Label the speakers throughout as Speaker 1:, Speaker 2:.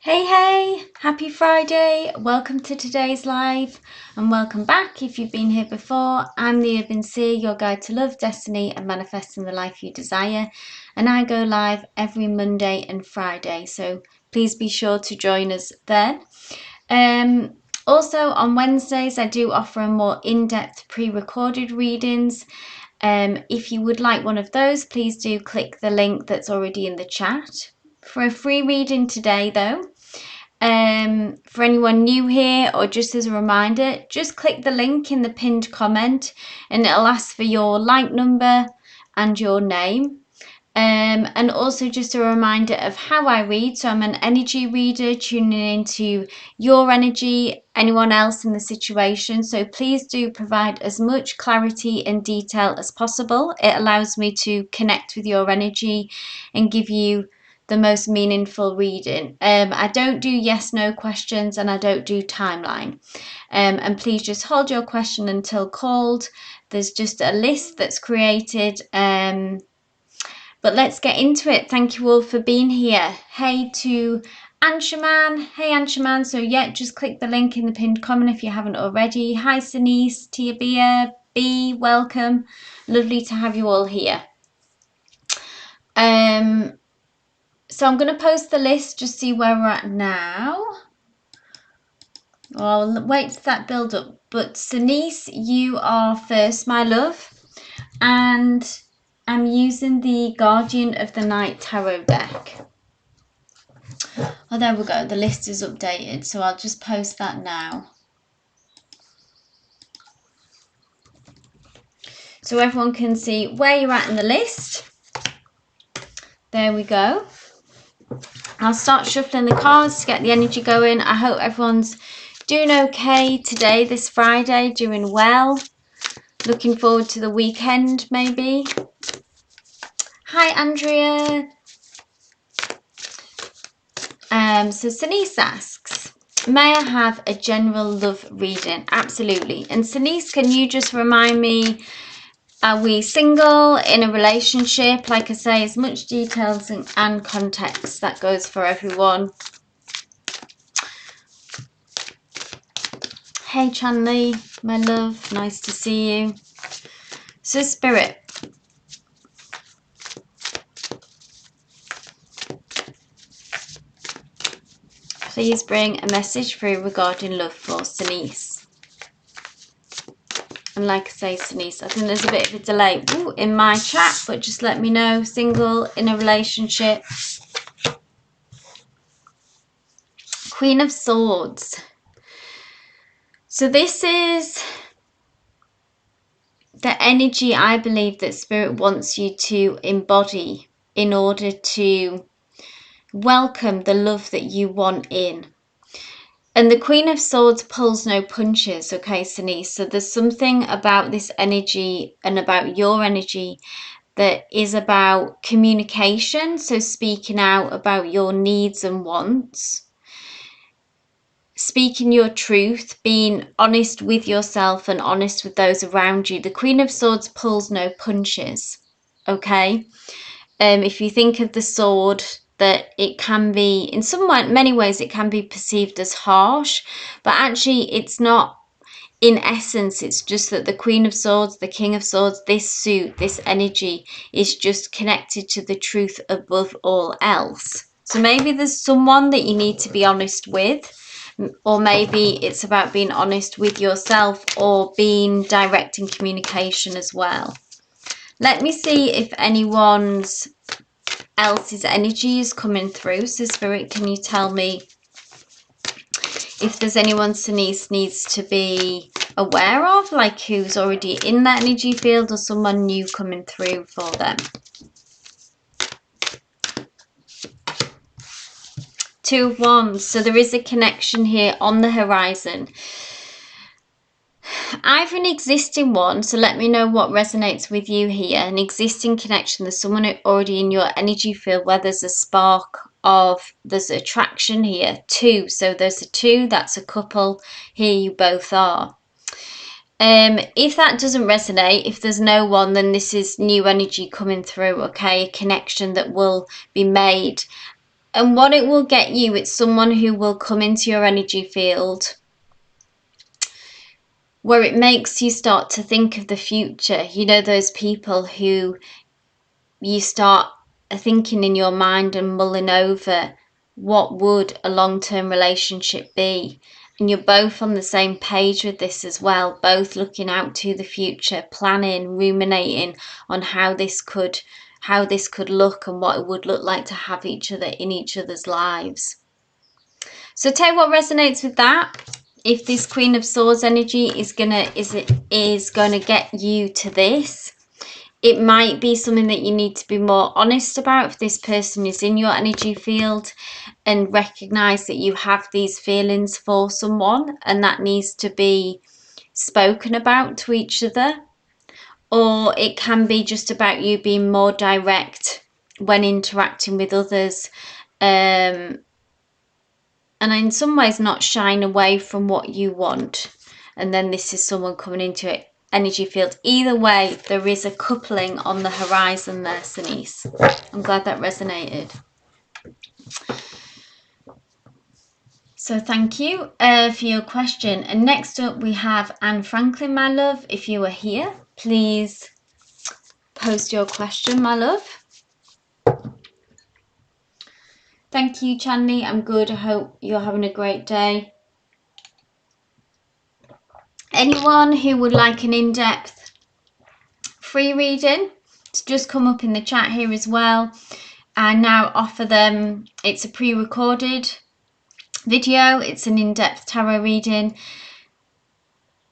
Speaker 1: Hey, happy Friday. Welcome to today's live and welcome back if you've been here before. I'm the Urban Seer, your guide to love, destiny and manifesting the life you desire. And I go live every Monday and Friday, so please be sure to join us then. Also on Wednesdays, I do offer a more in-depth pre-recorded readings. If you would like one of those, please do click the link that's already in the chat. For a free reading today though, for anyone new here or just as a reminder, just click the link in the pinned comment and it'll ask for your like number and your name. And also just a reminder of how I read. So I'm an energy reader tuning into your energy, anyone else in the situation. So please do provide as much clarity and detail as possible. It allows me to connect with your energy and give you the most meaningful reading. I don't do yes no questions and I don't do timeline. And please just hold your question until called. There's just a list that's created. But let's get into it. Thank you all for being here. Hey to Anshaman. Hey Anshaman. So yeah, just click the link in the pinned comment if you haven't already. Hi Denise, Tia Bia, B, welcome. Lovely to have you all here. So I'm going to post the list, just see where we're at now. I'll wait for that build up. But Denise, you are first, my love. And I'm using the Guardian of the Night Tarot deck. Oh, there we go. The list is updated, so I'll just post that now. So everyone can see where you're at in the list. There we go. I'll start shuffling the cards to get the energy going. I hope everyone's doing okay today, this Friday, doing well. Looking forward to the weekend, maybe. Hi, Andrea. So Denise asks, may I have a general love reading? Absolutely. And Denise, can you just remind me, are we single, in a relationship? Like I say, as much details and context that goes for everyone. Hey Chanley, my love, nice to see you. So Spirit, please bring a message through regarding love for Denise. And like I say, Denise, I think there's a bit of a delay in my chat, but just let me know. Single, in a relationship. Queen of Swords. So this is the energy I believe that Spirit wants you to embody in order to welcome the love that you want in. And the Queen of Swords pulls no punches, okay, Denise? So there's something about this energy and about your energy that is about communication. So speaking out about your needs and wants. Speaking your truth, being honest with yourself and honest with those around you. The Queen of Swords pulls no punches, okay? If you think of the sword, that it can be, in many ways, it can be perceived as harsh, but actually it's not. In essence, it's just that the Queen of Swords, the King of Swords, this suit, this energy is just connected to the truth above all else. So maybe there's someone that you need to be honest with, or maybe it's about being honest with yourself or being direct in communication as well. Let me see if anyone's else's energy is coming through. So Spirit, can you tell me if there's anyone Denise needs to be aware of, like who's already in that energy field or someone new coming through for them? Two of Wands. So there is a connection here on the horizon. Either an existing one, so let me know what resonates with you here. An existing connection, there's someone already in your energy field where there's a spark of, there's attraction here. Two, so there's a two, that's a couple. Here you both are. If that doesn't resonate, if there's no one, then this is new energy coming through, okay? A connection that will be made. And what it will get you, it's someone who will come into your energy field where it makes you start to think of the future. You know, those people who you start thinking in your mind and mulling over what would a long-term relationship be. And you're both on the same page with this as well, both looking out to the future, planning, ruminating on how this could look and what it would look like to have each other in each other's lives. So tell you what resonates with that. If this Queen of Swords energy is gonna get you to this, it might be something that you need to be more honest about if this person is in your energy field, and recognize that you have these feelings for someone and that needs to be spoken about to each other. Or it can be just about you being more direct when interacting with others, and in some ways not shying away from what you want. And then this is someone coming into it energy field. Either way, there is a coupling on the horizon there, Denise. I'm glad that resonated. So thank you for your question. And next up we have Anne Franklin, my love. If you are here, please post your question, my love. Thank you, Chanley. I'm good. I hope you're having a great day. Anyone who would like an in-depth free reading, it's just come up in the chat here as well. I now offer them, it's a pre-recorded video, it's an in-depth tarot reading.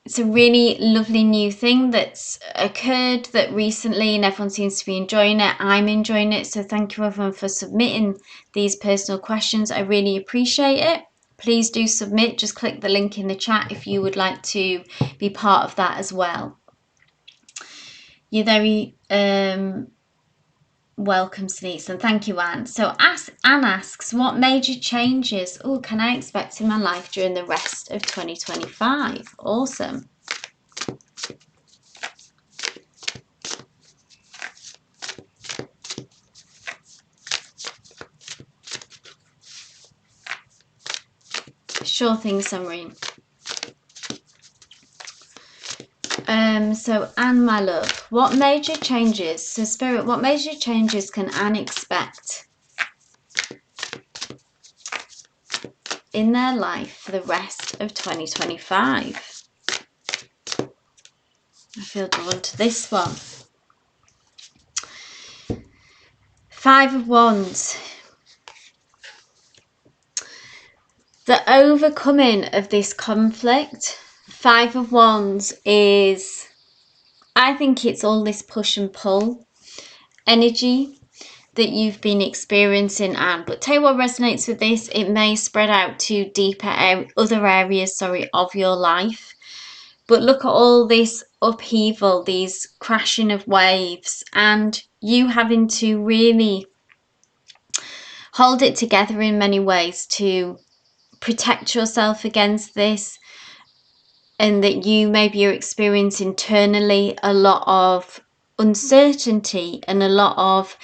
Speaker 1: It's a really lovely new thing that's occurred that recently, and everyone seems to be enjoying it. I'm enjoying it, so thank you everyone for submitting these personal questions. I really appreciate it. Please do submit. Just click the link in the chat if you would like to be part of that as well. You're very welcome, Denise, and thank you, Anne. So Anne asks, what major changes can I expect in my life during the rest of 2025? Awesome. Sure thing, Sumrine. So Anne, my love, what major changes, so Spirit, what major changes can Anne expect in their life for the rest of 2025? I feel drawn to this one. 5 of Wands. The overcoming of this conflict. 5 of Wands is, I think it's all this push and pull energy that you've been experiencing, Anne. But tell you what resonates with this, it may spread out to deeper other areas, of your life. But look at all this upheaval, these crashing of waves, and you having to really hold it together in many ways to protect yourself against this. And that you're experiencing internally a lot of uncertainty and a lot of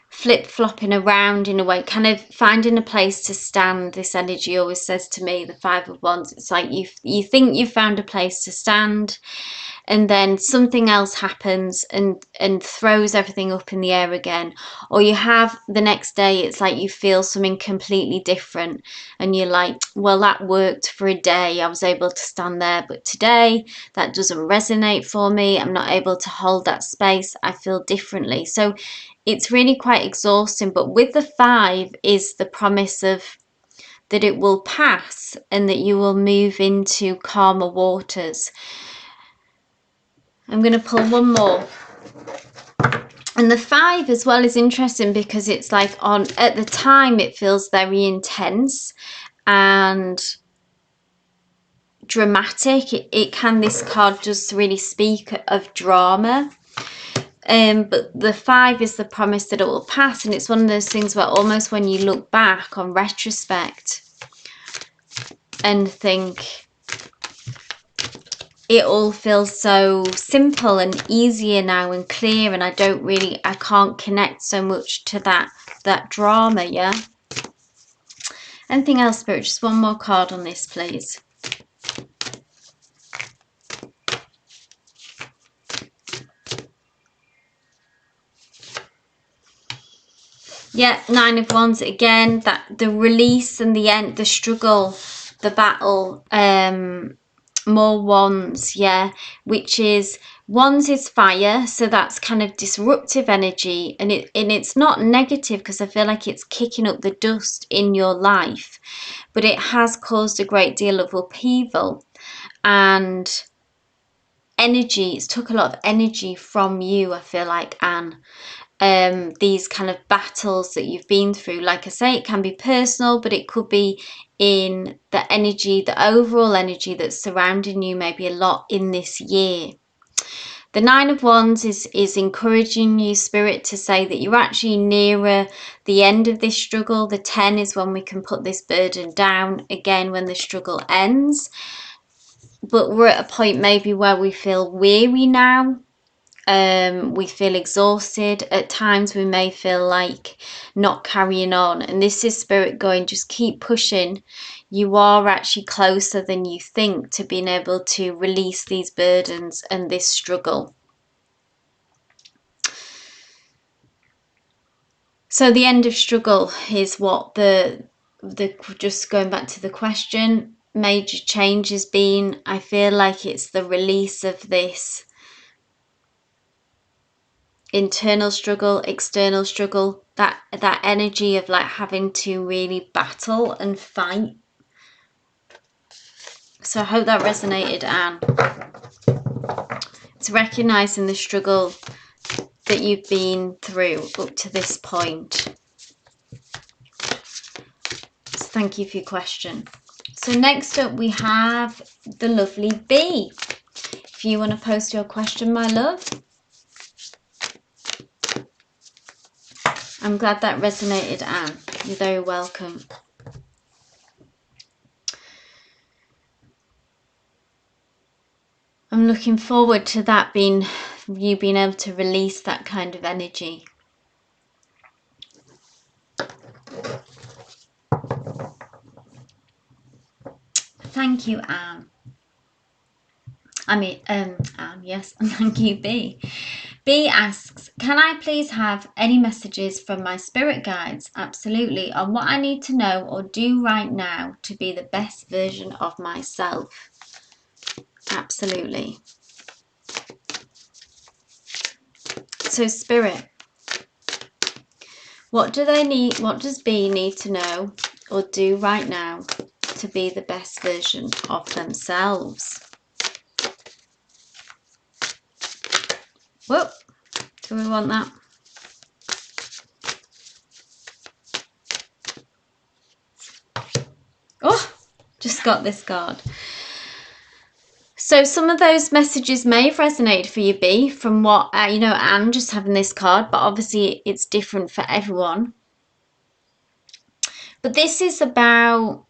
Speaker 1: flip-flopping around in a way, kind of finding a place to stand. This energy always says to me, the 5 of Wands, it's like you think you've found a place to stand, and then something else happens and throws everything up in the air again. Or you have the next day, it's like you feel something completely different and you're like, well, that worked for a day, I was able to stand there, but today that doesn't resonate for me, I'm not able to hold that space, I feel differently. So it's really quite exhausting. But with the 5 is the promise of that it will pass and that you will move into calmer waters. I'm going to pull one more. And the 5 as well is interesting because it's like at the time it feels very intense and dramatic. This card does really speak of drama. But the 5 is the promise that it will pass, and it's one of those things where almost when you look back on retrospect and think, it all feels so simple and easier now and clear, and I can't connect so much to that drama, yeah? Anything else, Spirit? Just one more card on this, please. Yeah, Nine of Wands again. That the release and the end, the struggle, the battle. More wands, yeah, which is wands is fire, so that's kind of disruptive energy, and it's not negative because I feel like it's kicking up the dust in your life, but it has caused a great deal of upheaval and energy. It's took a lot of energy from you, I feel like, Anne. These kind of battles that you've been through, like I say, it can be personal, but it could be in the energy, the overall energy that's surrounding you, maybe a lot in this year. The Nine of Wands is encouraging you, Spirit, to say that you're actually nearer the end of this struggle. The 10 is when we can put this burden down, again, when the struggle ends. But we're at a point maybe where we feel weary now. We feel exhausted. At times we may feel like not carrying on, and this is Spirit going, just keep pushing. You are actually closer than you think to being able to release these burdens and this struggle. So the end of struggle is what the just going back to the question, major change has been. I feel like it's the release of this internal struggle, external struggle, that energy of like having to really battle and fight. So I hope that resonated, Anne. It's recognizing the struggle that you've been through up to this point. So thank you for your question. So next up we have the lovely B. If you want to post your question, my love. I'm glad that resonated, Anne. You're very welcome. I'm looking forward to that being, you being able to release that kind of energy. Thank you, Anne. Anne, yes, and thank you, B. B asks, can I please have any messages from my spirit guides? Absolutely. On what I need to know or do right now to be the best version of myself. Absolutely. So Spirit, what do they need? What does B need to know or do right now to be the best version of themselves? Whoop. Do we want that? Oh, just got this card. So some of those messages may have resonated for you, B, from what, Anne just having this card, but obviously it's different for everyone. But this is about,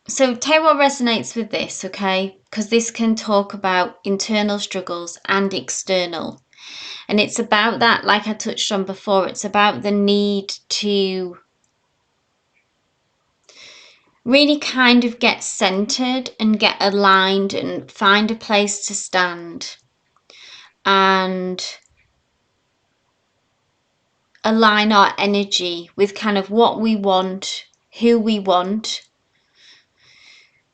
Speaker 1: so tell what resonates with this, okay? Because this can talk about internal struggles and external. And it's about that, like I touched on before, it's about the need to really kind of get centered and get aligned and find a place to stand and align our energy with kind of what we want, who we want.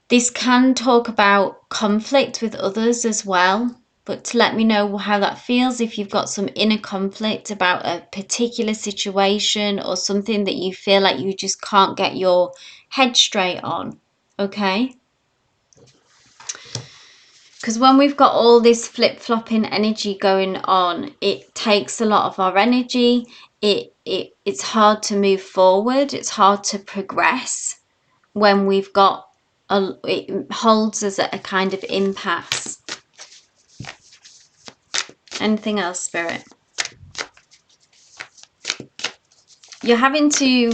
Speaker 1: This can talk about conflict with others as well, but to let me know how that feels if you've got some inner conflict about a particular situation or something that you feel like you just can't get your head straight on, okay? Because when we've got all this flip-flopping energy going on, it takes a lot of our energy. It's hard to move forward. It's hard to progress when we've got it holds us at a kind of impasse. Anything else, Spirit? You're having to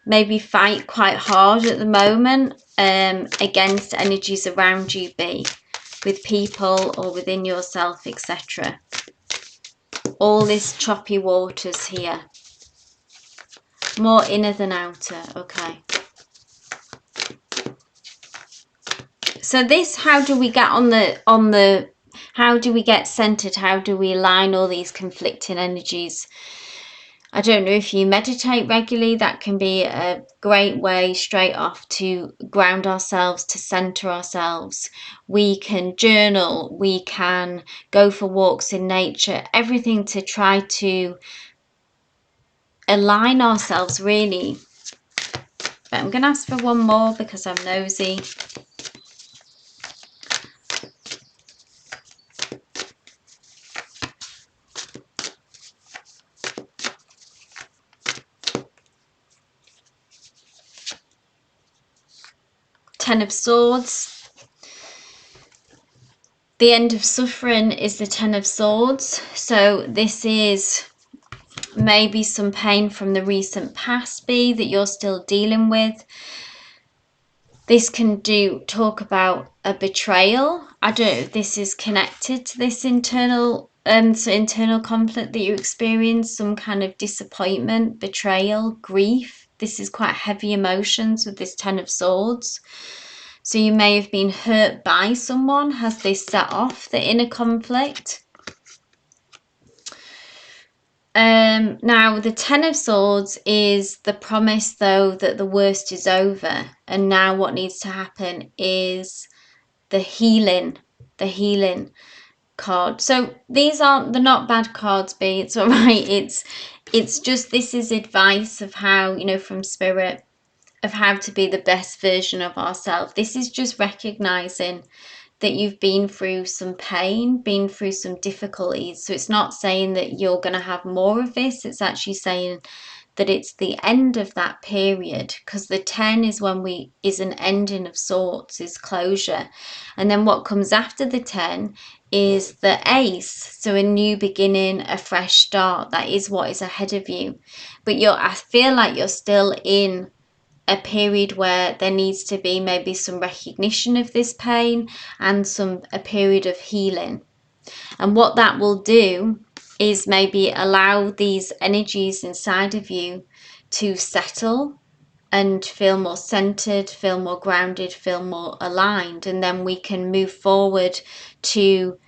Speaker 1: maybe fight quite hard at the moment against energies around you, B, with people or within yourself, etc. All this choppy waters here. More inner than outer, okay. So this, how do we get how do we get centered? How do we align all these conflicting energies? I don't know if you meditate regularly, that can be a great way straight off to ground ourselves, to center ourselves. We can journal, we can go for walks in nature, everything to try to align ourselves really. But I'm going to ask for one more because I'm nosy. Ten of Swords. The end of suffering is the Ten of Swords. So this is maybe some pain from the recent past that you're still dealing with. This can talk about a betrayal. I don't know if this is connected to this internal conflict that you experience, some kind of disappointment, betrayal, grief. This is quite heavy emotions with this Ten of Swords. So you may have been hurt by someone. Has this set off the inner conflict? Now, the Ten of Swords is the promise, though, that the worst is over. And now what needs to happen is the healing card. So they're not bad cards, B. It's all right. It's just, this is advice of how, from Spirit, of how to be the best version of ourselves. This is just recognizing that you've been through some pain, been through some difficulties. So it's not saying that you're going to have more of this. It's actually saying that it's the end of that period, because the 10 is is an ending of sorts, is closure. And then what comes after the 10 is the Ace. So a new beginning, a fresh start. That is what is ahead of you. But I feel like you're still in a period where there needs to be maybe some recognition of this pain and a period of healing. And what that will do is maybe allow these energies inside of you to settle and feel more centered, feel more grounded, feel more aligned. And then we can move forward to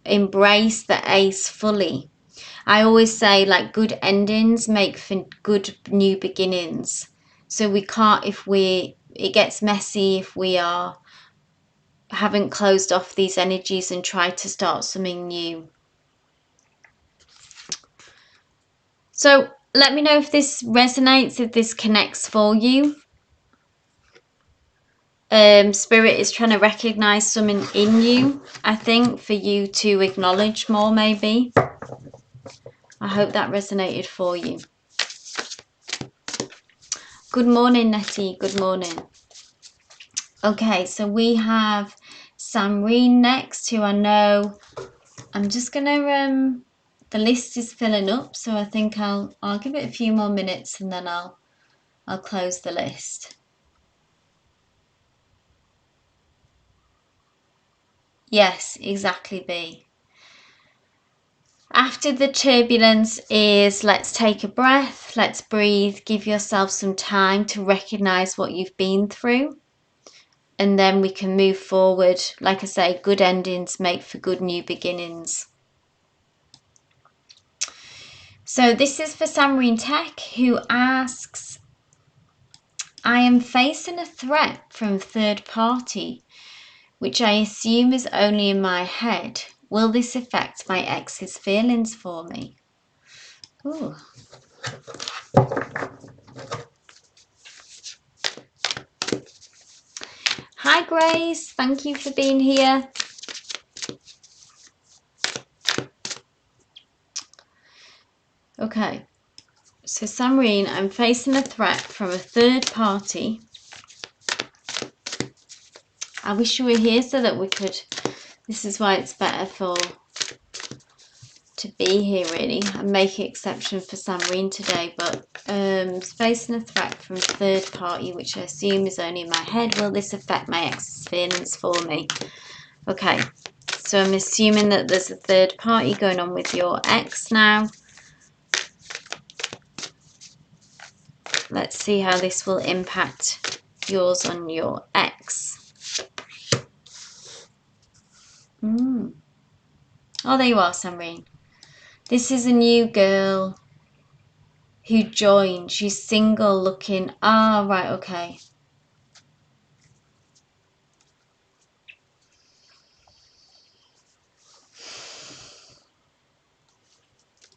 Speaker 1: embrace the Ace fully. I always say, like, good endings make for good new beginnings. So we can't, it gets messy if we haven't closed off these energies and tried to start something new. So let me know if this resonates, if this connects for you. Spirit is trying to recognize something in you, I think, for you to acknowledge more, maybe. I hope that resonated for you. Good morning, Nettie. Good morning. Okay, so we have Samreen next, who I know. I'm just gonna the list is filling up, so I think I'll give it a few more minutes and then I'll close the list. Yes, exactly, B. After the turbulence is, let's take a breath, let's breathe, give yourself some time to recognize what you've been through, and then we can move forward. Like I say, good endings make for good new beginnings. So this is for Samreen Tech, who asks, I am facing a threat from third party, which I assume is only in my head. Will this affect my ex's feelings for me? Ooh. Hi Grace, thank you for being here. Okay, so Samreen, I'm facing a threat from a third party. I wish you were here so that we could, this is why it's better to be here really. I'm making exception for Samreen today, but facing a threat from a third party, which I assume is only in my head. Will this affect my ex's feelings for me? Okay, so I'm assuming that there's a third party going on with your ex now. Let's see how this will impact yours on your ex. Oh, there you are, Samreen. This is a new girl who joined. She's single looking. Ah, right, okay.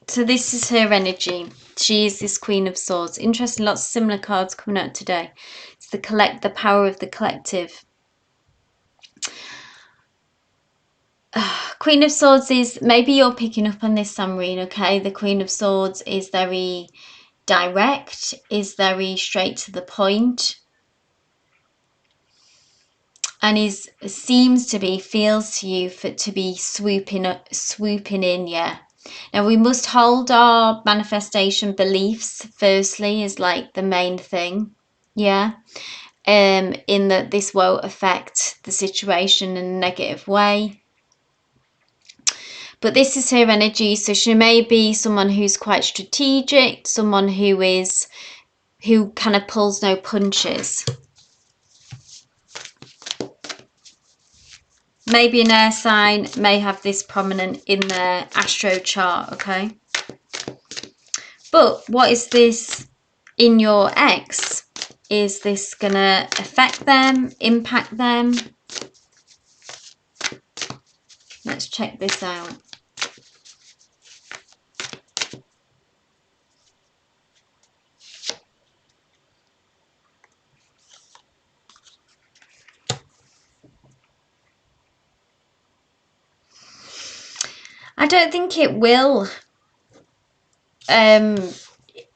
Speaker 1: So this is her energy. She is this Queen of Swords. Interesting, lots of similar cards coming out today. It's the power of the collective. Queen of Swords is, maybe you're picking up on this, Samreen, okay? The Queen of Swords is very direct, is very straight to the point, and feels to you to be swooping in, yeah. Now we must hold our manifestation beliefs firstly is like the main thing, yeah. In that this won't affect the situation in a negative way. But this is her energy, so she may be someone who's quite strategic, someone who kind of pulls no punches. Maybe an air sign may have this prominent in their astro chart, okay? But what is this in your ex? Is this going to affect them, impact them? Let's check this out. I don't think it will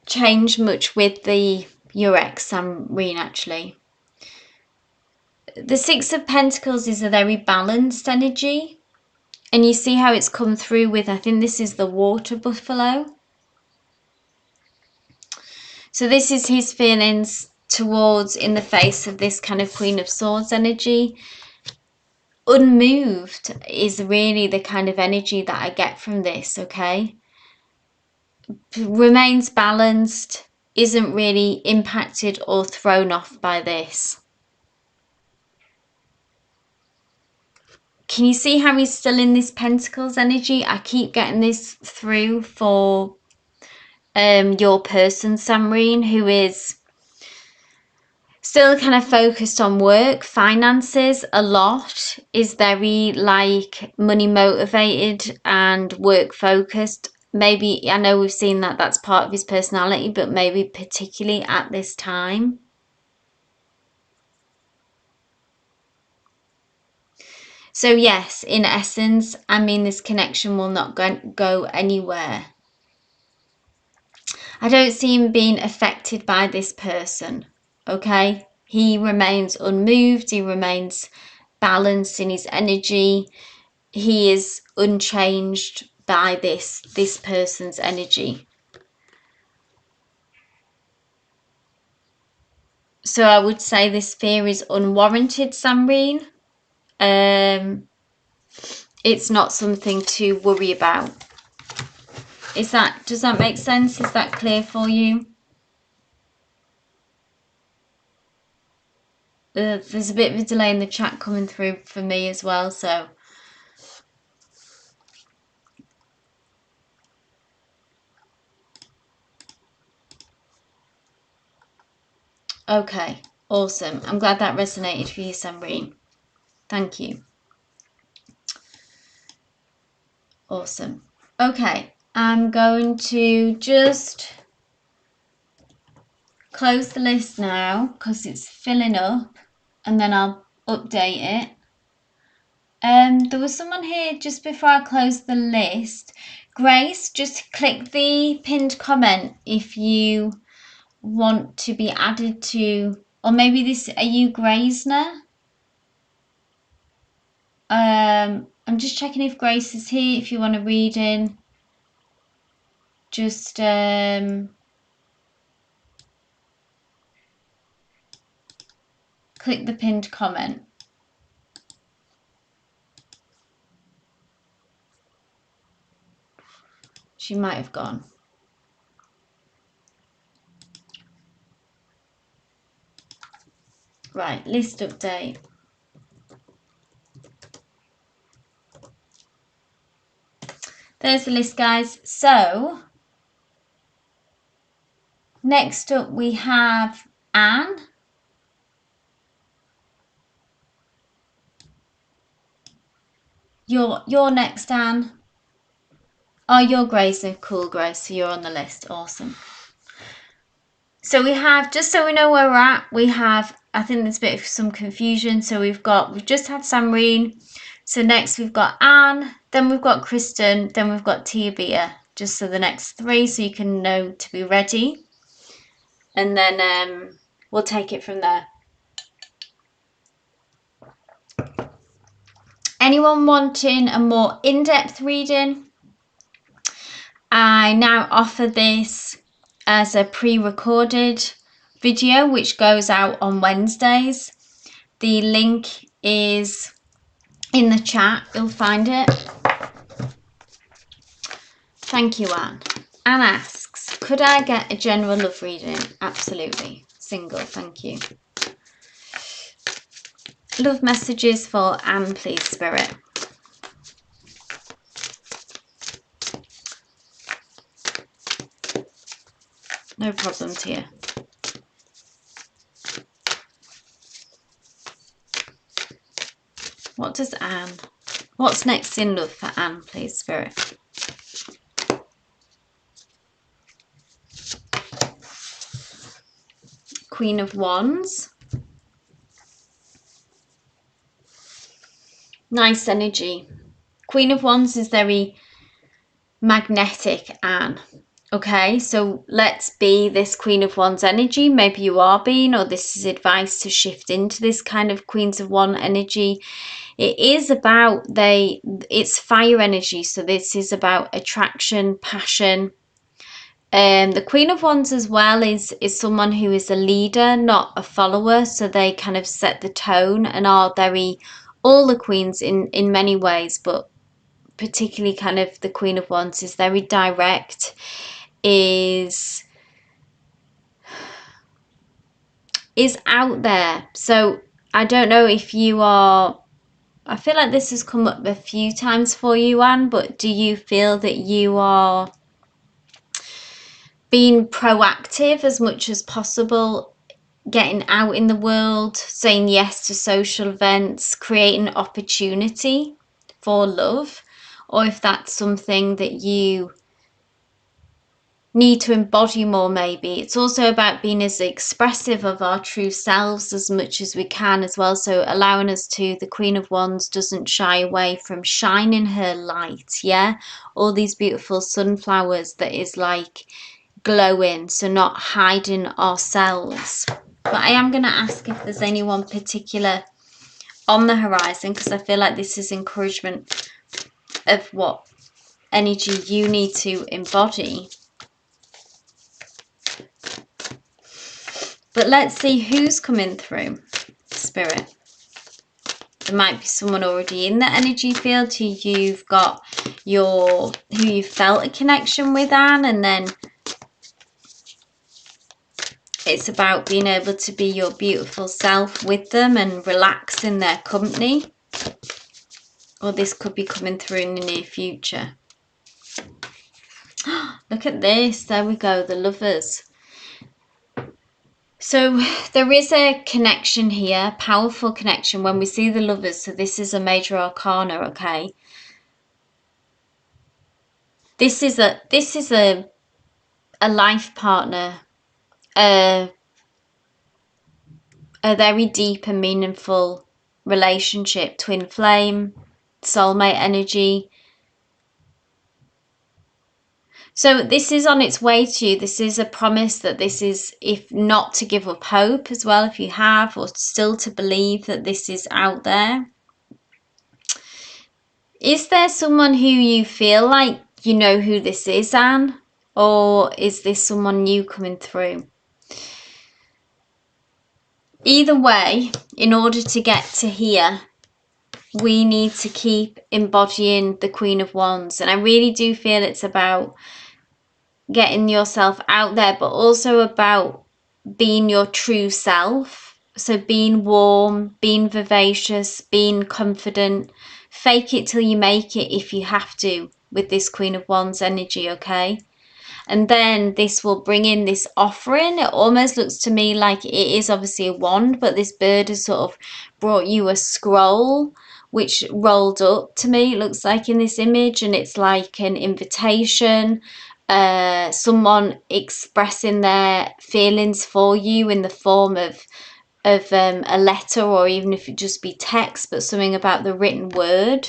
Speaker 1: change much with your ex, Samreen, actually. The Six of Pentacles is a very balanced energy. And you see how it's come through with, I think this is the water buffalo. So this is his feelings towards, in the face of this kind of Queen of Swords energy. Unmoved is really the kind of energy that I get from this, okay? Remains balanced, isn't really impacted or thrown off by this. Can you see how he's still in this Pentacles energy? I keep getting this through for your person, Samreen, who is still kind of focused on work, finances a lot, is very like money motivated and work focused. Maybe, I know we've seen that that's part of his personality, but maybe particularly at this time. So yes, in essence, I mean, this connection will not go anywhere. I don't see him being affected by this person, okay? He remains unmoved, he remains balanced in his energy. He is unchanged by this person's energy. So I would say this fear is unwarranted, Samreen. It's not something to worry about. Does that make sense? Is that clear for you? There's a bit of a delay in the chat coming through for me as well, so. Okay, awesome. I'm glad that resonated for you, Samreen. Thank you. Awesome. Okay, I'm going to just close the list now because it's filling up, and then I'll update it. There was someone here just before I close the list. Grace, just click the pinned comment if you want to be added to, or maybe this, are you Graysner? I'm just checking if Grace is here. If you want to read in, just click the pinned comment. She might have gone. Right, list update. there's the list, guys. So next up we have Anne. You're next, Anne. Oh, you're Grace. Cool, Grace. So you're on the list. Awesome. So we have, just so we know where we're at, we have, I think there's a bit of some confusion. So we've just had Samreen. So next we've got Anne, then we've got Kristen, then we've got Tia, just so the next 3, so you can know to be ready. And then we'll take it from there. Anyone wanting a more in-depth reading? I now offer this as a pre-recorded video which goes out on Wednesdays. The link is in the chat, you'll find it. Thank you, Anne. Anne asks, could I get a general love reading? Absolutely. Single, thank you. Love messages for Anne, please, Spirit. No problem, Tia. What does Anne? What's next in love for Anne, please, Spirit? Queen of Wands. Nice energy. Queen of Wands is very magnetic, Anne. Okay, so let's be this Queen of Wands energy. Maybe you are being, or this is advice to shift into this kind of Queens of Wands energy. It is about, it's fire energy. So this is about attraction, passion. The Queen of Wands as well is someone who is a leader, not a follower. So they kind of set the tone and are very, all the queens in many ways, but particularly kind of the Queen of Wands is very direct, is out there. So I don't know if you are, I feel like this has come up a few times for you, Anne, but do you feel that you are being proactive as much as possible, getting out in the world, saying yes to social events, creating opportunity for love, or if that's something that you need to embody more? Maybe it's also about being as expressive of our true selves as much as we can as well, so allowing us to, the Queen of Wands doesn't shy away from shining her light, yeah, all these beautiful sunflowers that is like glowing, so not hiding ourselves. But I am going to ask if there's anyone particular on the horizon, because I feel like this is encouragement of what energy you need to embody. But let's see who's coming through, Spirit. There might be someone already in the energy field who you've got who you felt a connection with, Anne, and then it's about being able to be your beautiful self with them and relax in their company. Or this could be coming through in the near future. Look at this. There we go. The Lovers. So there is a connection here. Powerful connection when we see the Lovers. So this is a major arcana, okay? This is a life partner. A very deep and meaningful relationship, twin flame, soulmate energy. So this is on its way to you. This is a promise that this is, if not to give up hope as well, if you have, or still to believe that this is out there. Is there someone who you feel like you know who this is, Anne? Or is this someone new coming through? Either way, in order to get to here, we need to keep embodying the Queen of Wands. And I really do feel it's about getting yourself out there, but also about being your true self. So being warm, being vivacious, being confident. Fake it till you make it if you have to. with this Queen of Wands energy, okay? And then this will bring in this offering. It almost looks to me like it is obviously a wand, but this bird has sort of brought you a scroll which rolled up to me, it looks like, in this image, and it's like an invitation, someone expressing their feelings for you in the form of a letter, or even if it just be text, but something about the written word.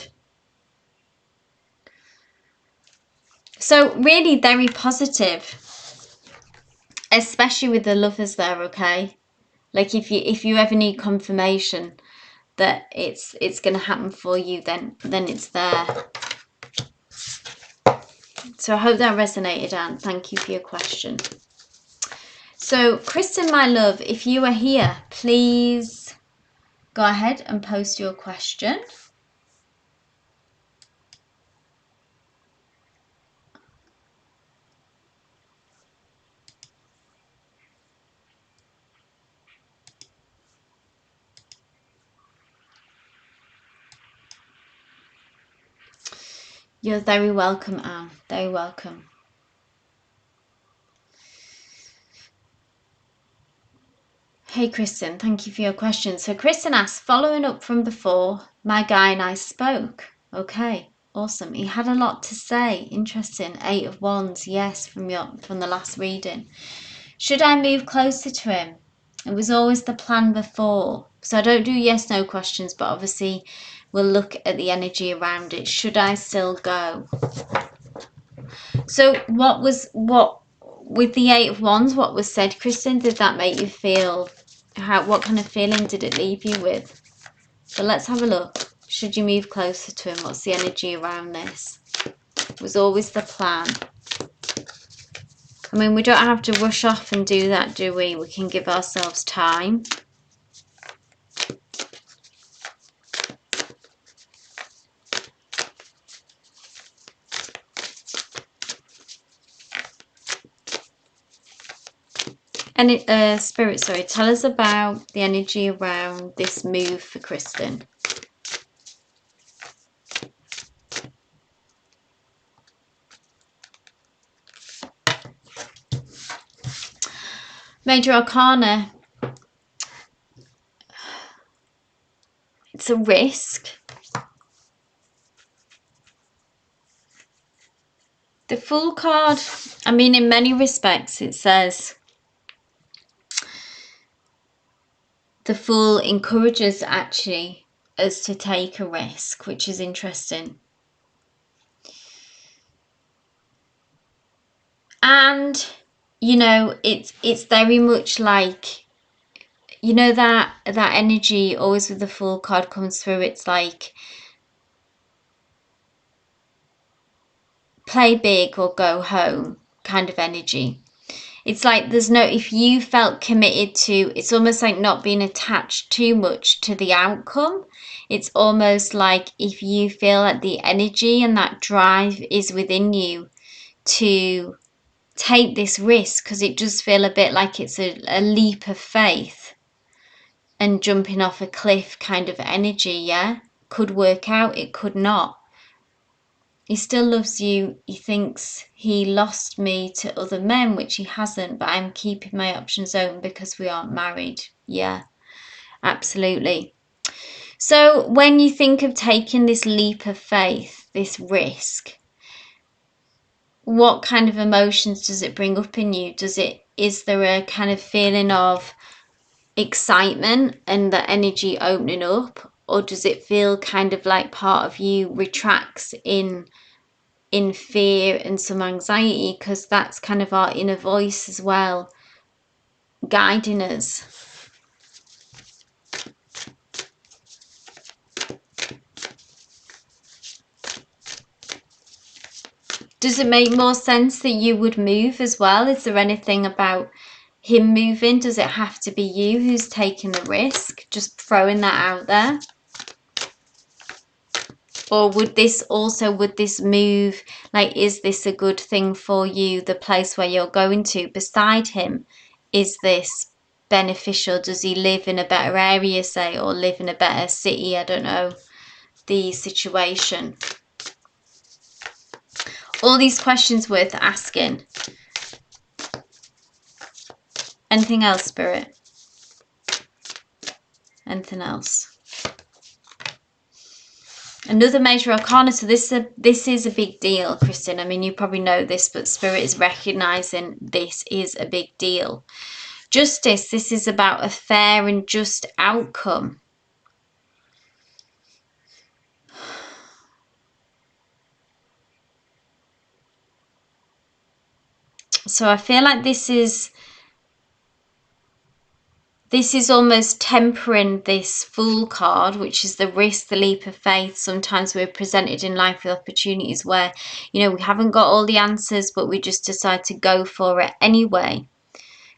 Speaker 1: So really very positive, especially with the lovers there, okay? Like if you ever need confirmation that it's going to happen for you, then it's there. So I hope that resonated, Anne. Thank you for your question. So Kristen, my love, if you are here, please go ahead and post your question. You're very welcome, Anne. Very welcome. Hey, Kristen, thank you for your question. So Kristen asks, following up from before, my guy and I spoke. Okay, awesome. He had a lot to say. Interesting. 8 of Wands, yes, from the last reading. Should I move closer to him? It was always the plan before. So I don't do yes/no questions, but obviously we'll look at the energy around it. Should I still go? So what with the 8 of Wands, what was said, Kristen, did that make you feel, what kind of feeling did it leave you with? So let's have a look. Should you move closer to him? What's the energy around this? It was always the plan. I mean, we don't have to rush off and do that, do we? We can give ourselves time. And Spirit, sorry, tell us about the energy around this move for Kristen. Major Arcana. It's a risk. The Fool card, I mean, in many respects, it says the Fool encourages actually us to take a risk, which is interesting. And, you know, it's very much like, you know, that energy always with the Fool card comes through. It's like play big or go home kind of energy. It's like there's no, if you felt committed to, it's almost like not being attached too much to the outcome. It's almost like if you feel that the energy and that drive is within you to take this risk, because it does feel a bit like it's a leap of faith and jumping off a cliff kind of energy, yeah? Could work out, it could not. He still loves you. He thinks he lost me to other men, which he hasn't, but I'm keeping my options open because we aren't married. Yeah, absolutely. So when you think of taking this leap of faith, this risk, what kind of emotions does it bring up in you? Is there a kind of feeling of excitement and the energy opening up, or does it feel kind of like part of you retracts in fear and some anxiety, because that's kind of our inner voice as well, guiding us. Does it make more sense that you would move as well? Is there anything about him moving? Does it have to be you who's taking the risk? Just throwing that out there. Or would this move, like, is this a good thing for you? The place where you're going to beside him, is this beneficial? Does he live in a better area, say, or live in a better city? I don't know the situation. all these questions worth asking. Anything else, Spirit? Anything else? Another major arcana. So this is a big deal, Kristen. I mean, you probably know this, but Spirit is recognizing this is a big deal. Justice. This is about a fair and just outcome. So I feel like this is almost tempering this Fool card, which is the risk, the leap of faith. Sometimes we're presented in life with opportunities where, you know, we haven't got all the answers, but we just decide to go for it anyway.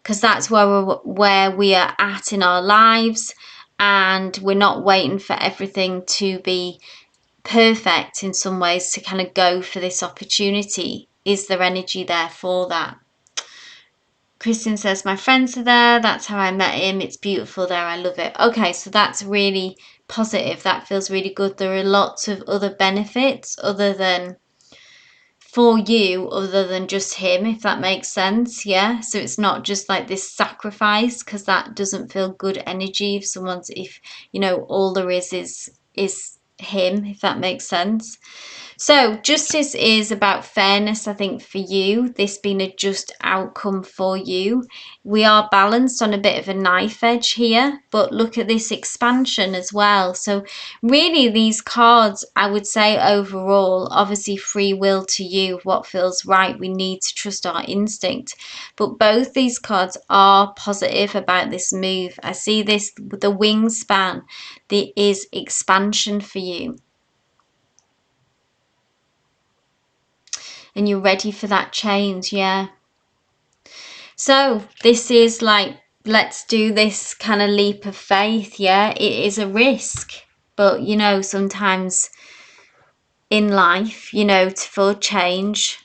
Speaker 1: Because that's where we are at in our lives, and we're not waiting for everything to be perfect in some ways to kind of go for this opportunity. Is there energy there for that? Kristen says, my friends are there. That's how I met him. It's beautiful there. I love it. Okay, so that's really positive. That feels really good. There are lots of other benefits other than for you, other than just him, if that makes sense. Yeah, so it's not just like this sacrifice, because that doesn't feel good energy if you know all there is him, if that makes sense. So justice is about fairness, I think, for you, this being a just outcome for you. We are balanced on a bit of a knife edge here, but look at this expansion as well. So really these cards, I would say overall, obviously free will to you, what feels right. We need to trust our instinct. But both these cards are positive about this move. I see this, the wingspan, there is expansion for you. And you're ready for that change, yeah. So this is like, let's do this kind of leap of faith, yeah. It is a risk, but you know, sometimes in life, you know, for change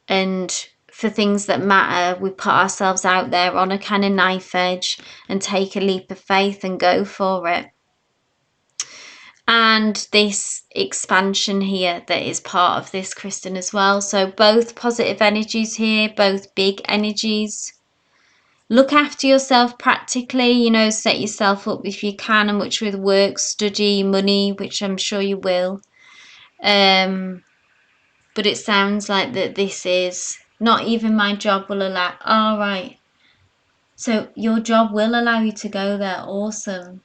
Speaker 1: and for things that matter, we put ourselves out there on a kind of knife edge and take a leap of faith and go for it. And this expansion here that is part of this, Kristen, as well. So both positive energies here, both big energies. Look after yourself practically, you know, set yourself up if you can, and much with work, study, money, which I'm sure you will. But it sounds like that this is not even my job will allow. All right. So your job will allow you to go there. Awesome.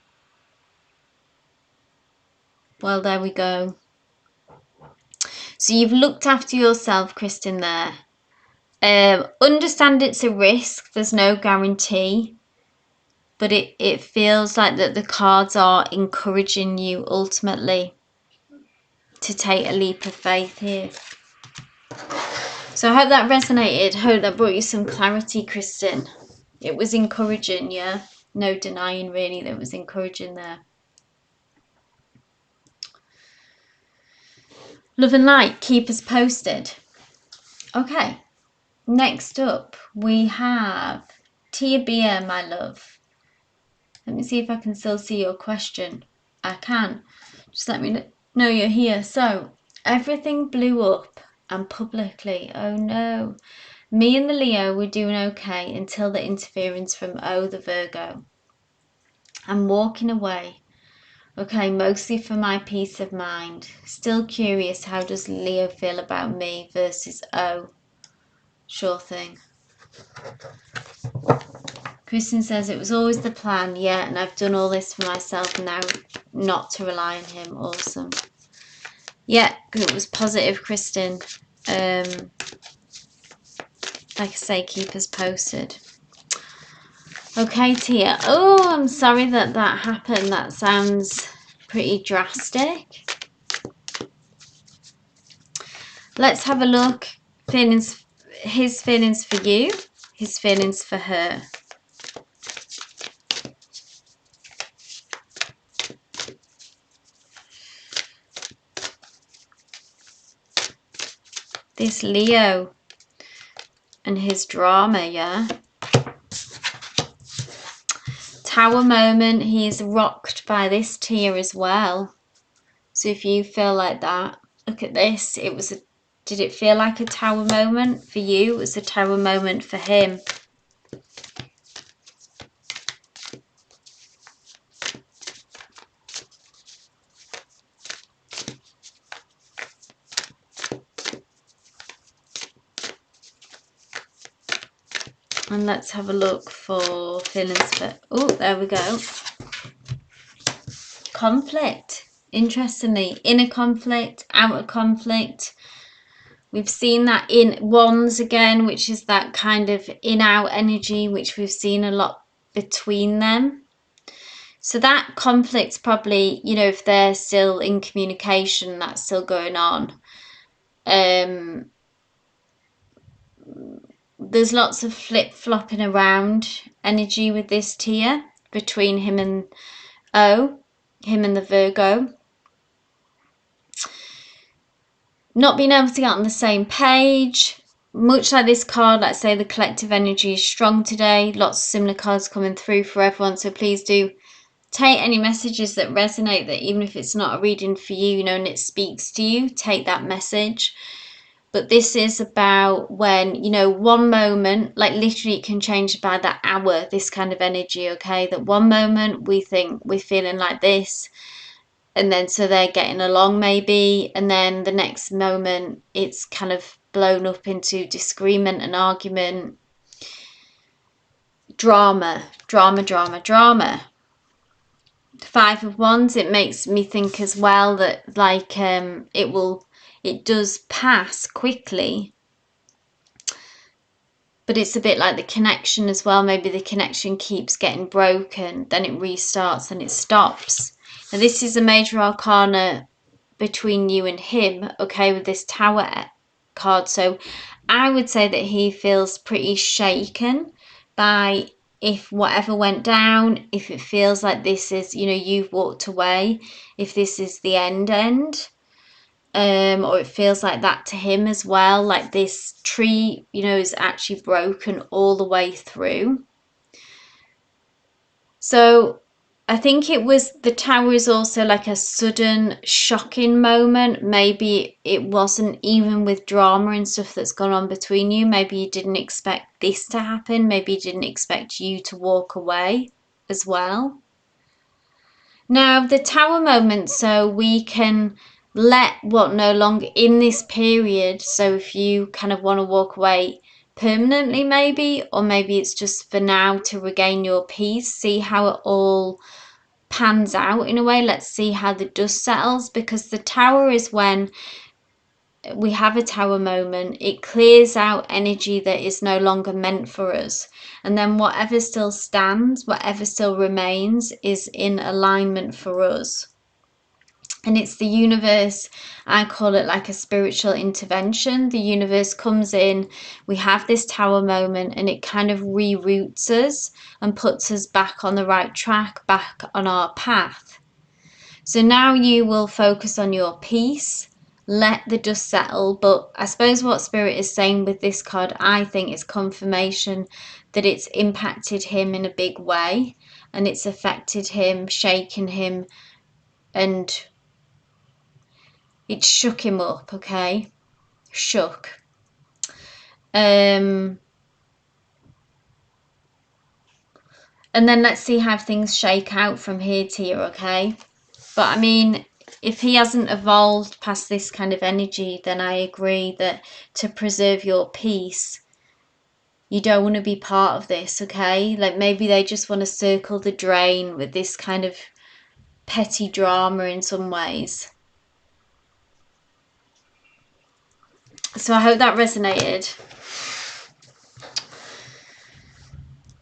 Speaker 1: Well, there we go. So you've looked after yourself, Kristen, there. Understand it's a risk. There's no guarantee. But it feels like that the cards are encouraging you ultimately to take a leap of faith here. So I hope that resonated. Hope that brought you some clarity, Kristen. It was encouraging, yeah? No denying really that it was encouraging there. Love and light, keep us posted. Okay, next up we have Tia Bia, my love. Let me see if I can still see your question. I can. Just let me know you're here. So, everything blew up and publicly. Oh no. Me and the Leo were doing okay until the interference from the Virgo. I'm walking away. Okay, mostly for my peace of mind. Still curious, how does Leo feel about me versus Sure thing. Kristen says it was always the plan, yeah, and I've done all this for myself now, not to rely on him. Awesome. Yeah, it was positive, Kristen. Like I say, keep us posted. Okay, Tia. Oh, I'm sorry that happened. That sounds pretty drastic. Let's have a look. Feelings, his feelings for you, his feelings for her. This Leo and his drama, yeah. Tower moment, he's rocked by this Tia as well. So if you feel like that, look at this. It was a Did it feel like a tower moment for you? It was a tower moment for him. And let's have a look for feelings for... Oh, there we go. Conflict. Interestingly, inner conflict, outer conflict. We've seen that in wands again, which is that kind of in-out energy, which we've seen a lot between them. So that conflict's probably, you know, if they're still in communication, that's still going on. There's lots of flip-flopping around energy with this tier between him and him and the Virgo. Not being able to get on the same page. Much like this card, let's say the collective energy is strong today. Lots of similar cards coming through for everyone. So please do take any messages that resonate, that even if it's not a reading for you, you know, and it speaks to you, take that message. But this is about when, you know, one moment, like literally it can change by that hour, this kind of energy, okay? That one moment we think we're feeling like this, and then so they're getting along maybe, and then the next moment it's kind of blown up into disagreement and argument. Drama. Five of Wands, it makes me think as well that like it does pass quickly, but it's a bit like the connection as well. Maybe the connection keeps getting broken, then it restarts and it stops. Now this is a major arcana between you and him, okay, with this Tower card. So I would say that he feels pretty shaken by if whatever went down, if it feels like this is, you know, you've walked away, if this is the end, or it feels like that to him as well, like this tree, you know, is actually broken all the way through. So I think it was, the Tower is also like a sudden shocking moment. Maybe it wasn't even with drama and stuff that's gone on between you. Maybe you didn't expect this to happen. Maybe you didn't expect you to walk away as well. Now the Tower moment, so we can let what no longer in this period. So if you kind of want to walk away permanently maybe, or maybe it's just for now to regain your peace, see how it all pans out in a way. Let's see how the dust settles, because the Tower is when we have a Tower moment, it clears out energy that is no longer meant for us, and then whatever still stands, whatever still remains, is in alignment for us. And it's the universe, I call it like a spiritual intervention. The universe comes in, we have this Tower moment, and it kind of reroutes us and puts us back on the right track, back on our path. So now you will focus on your peace, let the dust settle. But I suppose what Spirit is saying with this card, I think, is confirmation that it's impacted him in a big way, and it's affected him, shaken him, and it shook him up, okay? Shook. And then let's see how things shake out from here to here, okay? But I mean, if he hasn't evolved past this kind of energy, then I agree that to preserve your peace, you don't want to be part of this, okay? Like maybe they just want to circle the drain with this kind of petty drama in some ways. So I hope that resonated.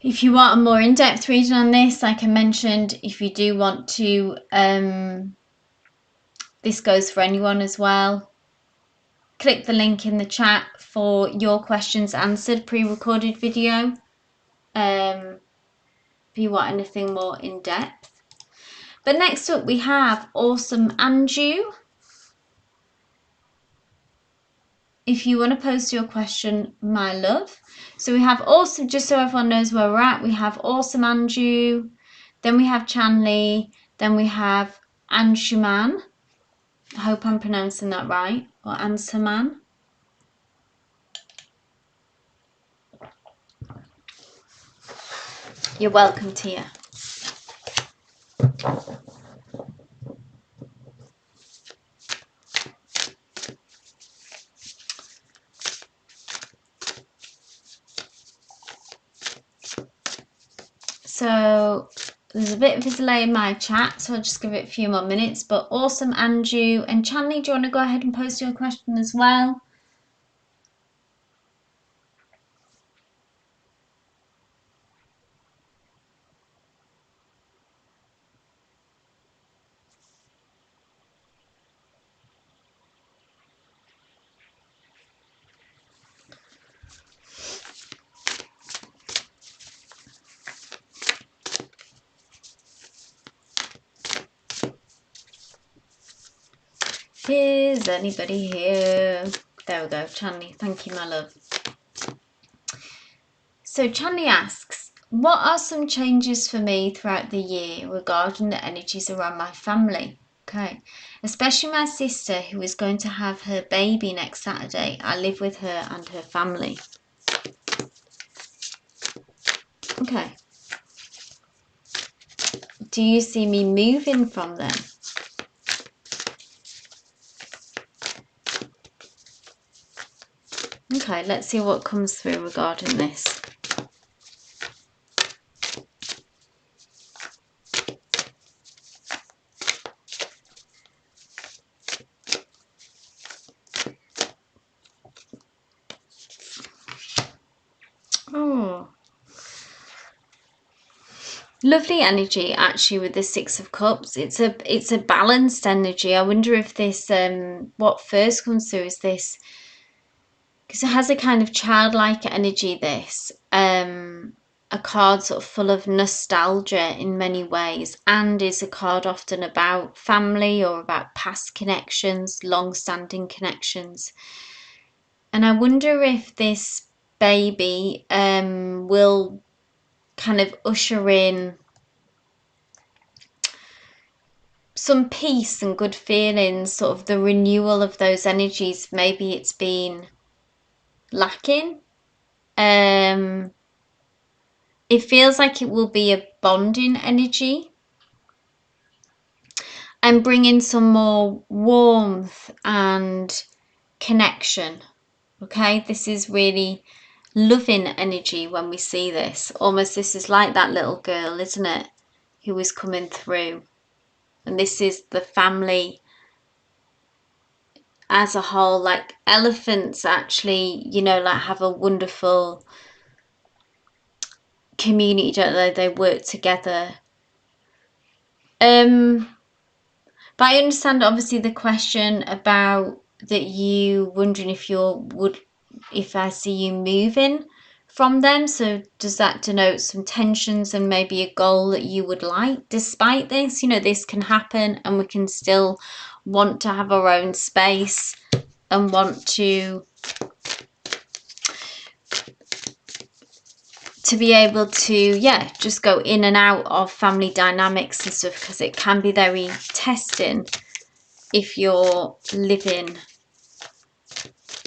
Speaker 1: If you want a more in-depth reading on this, like I mentioned, if you do want to, this goes for anyone as well. Click the link in the chat for your questions answered, pre-recorded video. If you want anything more in-depth. But next up we have Awesome Anju. If you want to post your question, my love. So we have Awesome, just so everyone knows where we're at, we have Awesome Anju, then we have Chanli, then we have Anshuman. I hope I'm pronouncing that right, or Ansaman. You're welcome, Tia. So there's a bit of a delay in my chat, so I'll just give it a few more minutes. But awesome, Andrew. And Chanley, do you want to go ahead and post your question as well? Is anybody here? There we go, Chanley. Thank you, my love. So Chanley asks, what are some changes for me throughout the year regarding the energies around my family? Okay, especially my sister who is going to have her baby next Saturday. I live with her and her family. Okay. Do you see me moving from them? Okay, let's see what comes through regarding this. Oh, lovely energy actually with the Six of Cups. It's a balanced energy. I wonder if this what first comes through is this, because it has a kind of childlike energy, this a card sort of full of nostalgia in many ways, and is a card often about family or about past connections, long-standing connections. And I wonder if this baby will kind of usher in some peace and good feelings, sort of the renewal of those energies. Maybe it's been lacking. It feels like it will be a bonding energy and bring in some more warmth and connection. Okay, this is really loving energy when we see this. Almost this is like that little girl, isn't it, who is coming through. And this is the family as a whole. Like elephants actually, you know, like have a wonderful community, don't they? They work together. But I understand obviously the question about that you wondering if I see you moving from them. So does that denote some tensions and maybe a goal that you would like despite this? You know, this can happen and we can still want to have our own space and want to be able to, yeah, just go in and out of family dynamics and stuff, because it can be very testing if you're living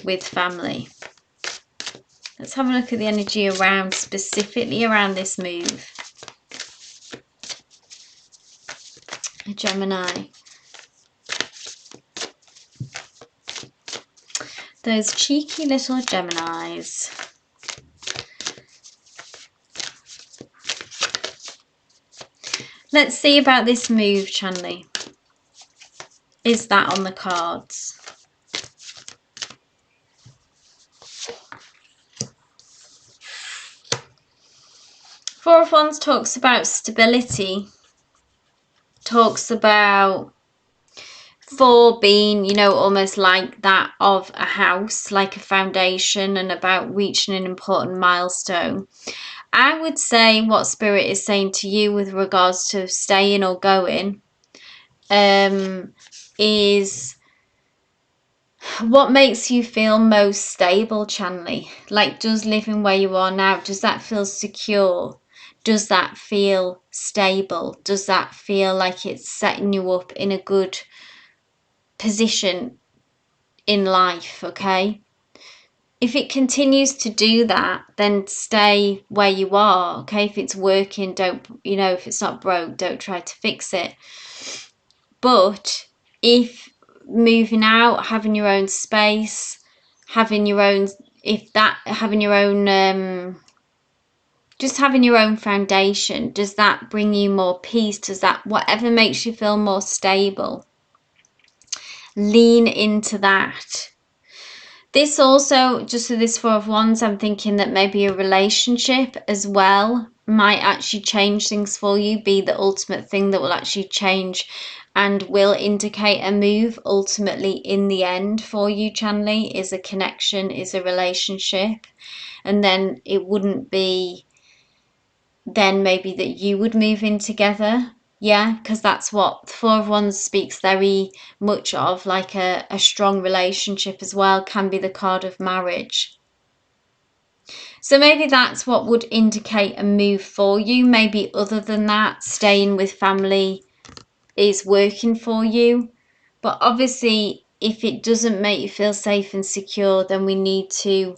Speaker 1: with family. Let's have a look at the energy around, specifically around this move. A Gemini. Those cheeky little Geminis. Let's see about this move, Chanley. Is that on the cards? Four of Wands talks about stability. Talks about four being, you know, almost like that of a house, like a foundation, and about reaching an important milestone. I would say what Spirit is saying to you with regards to staying or going is what makes you feel most stable, Chanley. Like, does living where you are now, does that feel secure? Does that feel stable? Does that feel like it's setting you up in a good position in life? Okay. If it continues to do that, then stay where you are, okay? If it's working, don't, you know, if it's not broke, don't try to fix it. But if moving out, having your own space, having your own, having your own, just having your own foundation, does that bring you more peace? Does that, whatever makes you feel more stable, lean into that. This also, just with this Four of Wands, I'm thinking that maybe a relationship as well might actually change things for you, be the ultimate thing that will actually change and will indicate a move ultimately in the end for you, Chanley, is a connection, is a relationship. And then it wouldn't be then maybe that you would move in together. Yeah, because that's what the Four of Wands speaks very much of, like a strong relationship as well, can be the card of marriage. So maybe that's what would indicate a move for you. Maybe other than that, staying with family is working for you. But obviously, if it doesn't make you feel safe and secure, then we need to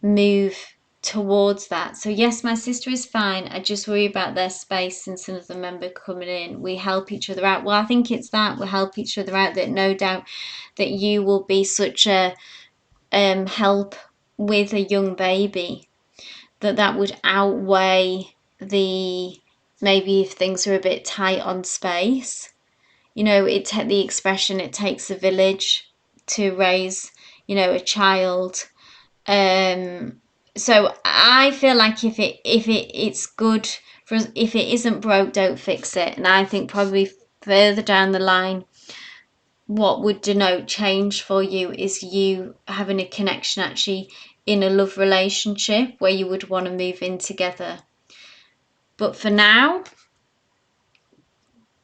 Speaker 1: move towards that. So yes, my sister is fine. I just worry about their space and some of the member coming in. We help each other out. Well, I think it's that we help each other out, that no doubt that you will be such a help with a young baby, that would outweigh the, maybe if things are a bit tight on space. You know, the expression, it takes a village to raise, you know, a child. So I feel like if it's good for us, if it isn't broke, don't fix it. And I think probably further down the line, what would denote change for you is you having a connection actually in a love relationship where you would want to move in together. But for now,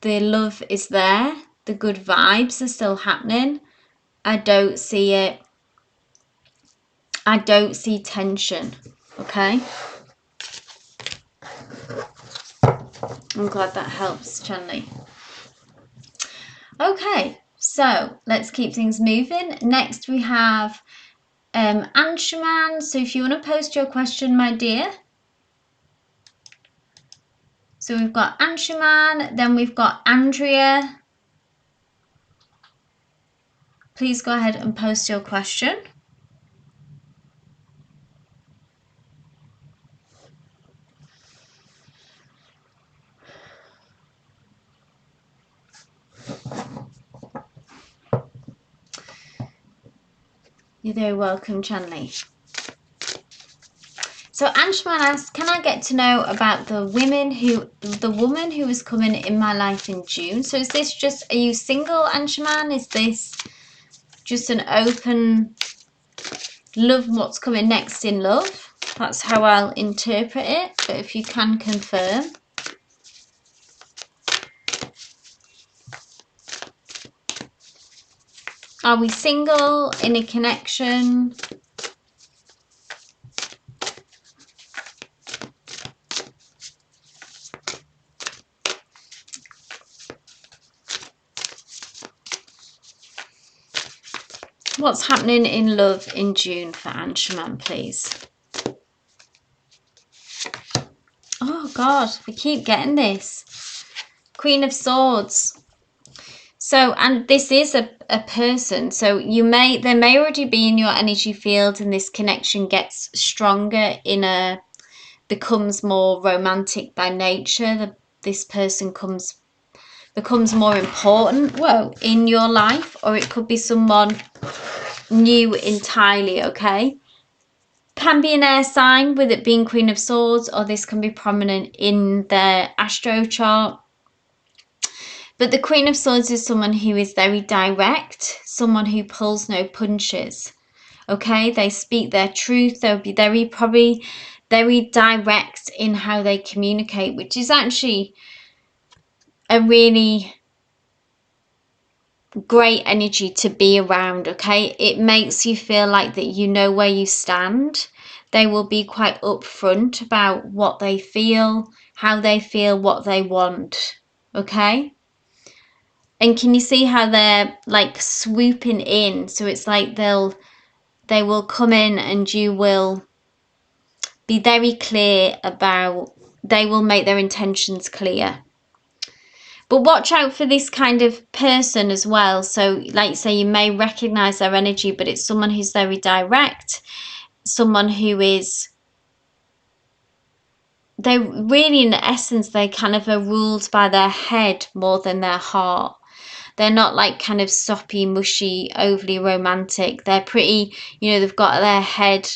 Speaker 1: the love is there, the good vibes are still happening. I don't see it. I don't see tension. Okay. I'm glad that helps, Chanley. Okay, so let's keep things moving. Next we have Anshuman. So if you want to post your question, my dear. So we've got Anshuman, then we've got Andrea. Please go ahead and post your question. You're very welcome, Chanley. So Anshuman asks, can I get to know about the woman who is coming in my life in June? So is this just, are you single, Anshuman? Is this just an open love, what's coming next in love? That's how I'll interpret it, but if you can confirm. Are we single, in a connection? What's happening in love in June for Anshuman, please? Oh God, we keep getting this. Queen of Swords. So, and this is a person, so they may already be in your energy field, and this connection gets stronger becomes more romantic by nature. This person becomes more important, in your life, or it could be someone new entirely, okay? Can be an air sign with it being Queen of Swords, or this can be prominent in their astro chart. But the Queen of Swords is someone who is very direct, someone who pulls no punches. Okay, they speak their truth. They'll be probably very direct in how they communicate, which is actually a really great energy to be around. Okay, it makes you feel like that you know where you stand. They will be quite upfront about what they feel, how they feel, what they want. Okay. And can you see how they're like swooping in? So it's like they'll They will come in and you will be very clear about, they will make their intentions clear. But watch out for this kind of person as well. So like you say, you may recognize their energy, but it's someone who's very direct, someone who is, they really, in essence, they kind of are ruled by their head more than their heart. They're not like kind of soppy, mushy, overly romantic. They're pretty, you know, they've got their head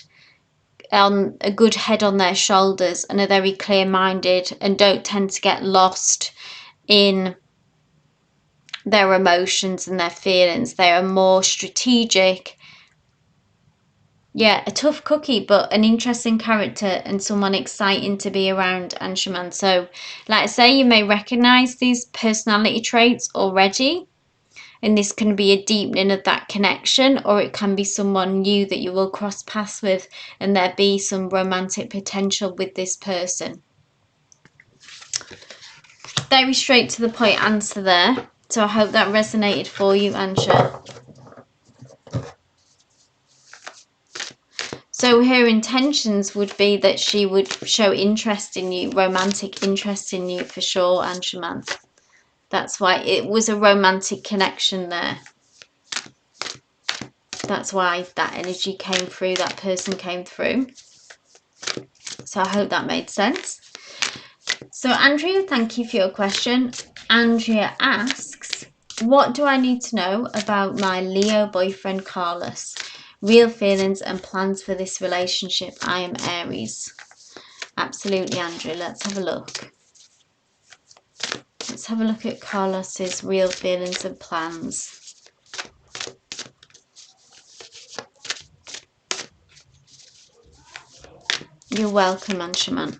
Speaker 1: on, a good head on their shoulders, and are very clear-minded and don't tend to get lost in their emotions and their feelings. They are more strategic. Yeah, a tough cookie, but an interesting character and someone exciting to be around, Anshuman. So, like I say, you may recognize these personality traits already, and this can be a deepening of that connection, or it can be someone new that you will cross paths with, and there be some romantic potential with this person. Very straight to the point answer there. So I hope that resonated for you, Ansha. So her intentions would be that she would show interest in you, romantic interest in you for sure, Anshuman. That's why it was a romantic connection there. That's why that energy came through, that person came through. So I hope that made sense. So Andrea, thank you for your question. Andrea asks, what do I need to know about my Leo boyfriend Carlos? Real feelings and plans for this relationship. I am Aries. Absolutely, Andrea. Let's have a look. Let's have a look at Carlos's real feelings and plans. You're welcome, Anshuman.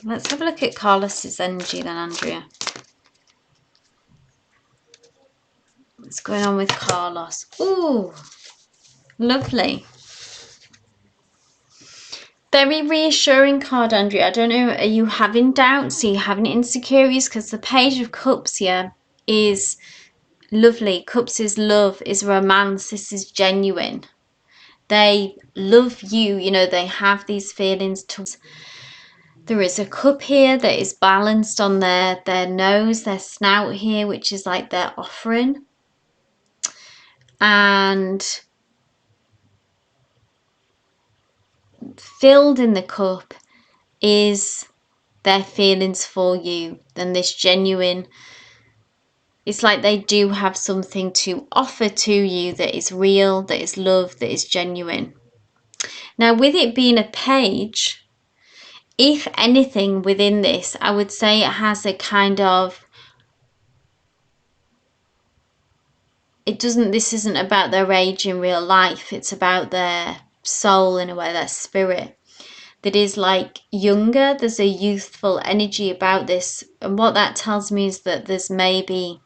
Speaker 1: Let's have a look at Carlos's energy then, Andrea. What's going on with Carlos? Ooh, lovely. Very reassuring card, Andrea. I don't know, are you having doubts? Are you having insecurities? Because the Page of Cups here is lovely. Cups is love, is romance. This is genuine. They love you, you know, they have these feelings towards. There is a cup here that is balanced on their nose, their snout here, which is like their offering. And filled in the cup is their feelings for you, and this genuine, it's like they do have something to offer to you that is real, that is love, that is genuine. Now, with it being a page, if anything within this, I would say it has a kind of, this isn't about their age in real life, it's about their soul in a way, their spirit. That is like younger, there's a youthful energy about this, and what that tells me is that there's maybe,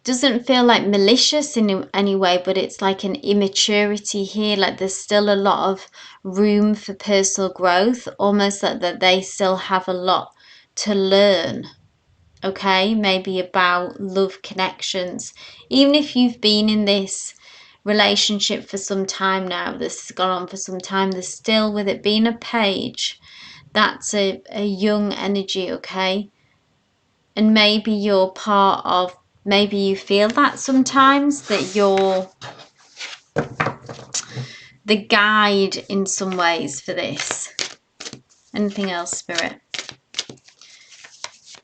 Speaker 1: doesn't feel like malicious in any way, but it's like an immaturity here, like there's still a lot of room for personal growth, almost like that they still have a lot to learn. Okay, maybe about love connections. Even if you've been in this relationship for some time now, this has gone on for some time, there's still, with it being a page, that's a young energy, okay? And maybe you're part of, maybe you feel that sometimes, that you're the guide in some ways for this. Anything else, Spirit?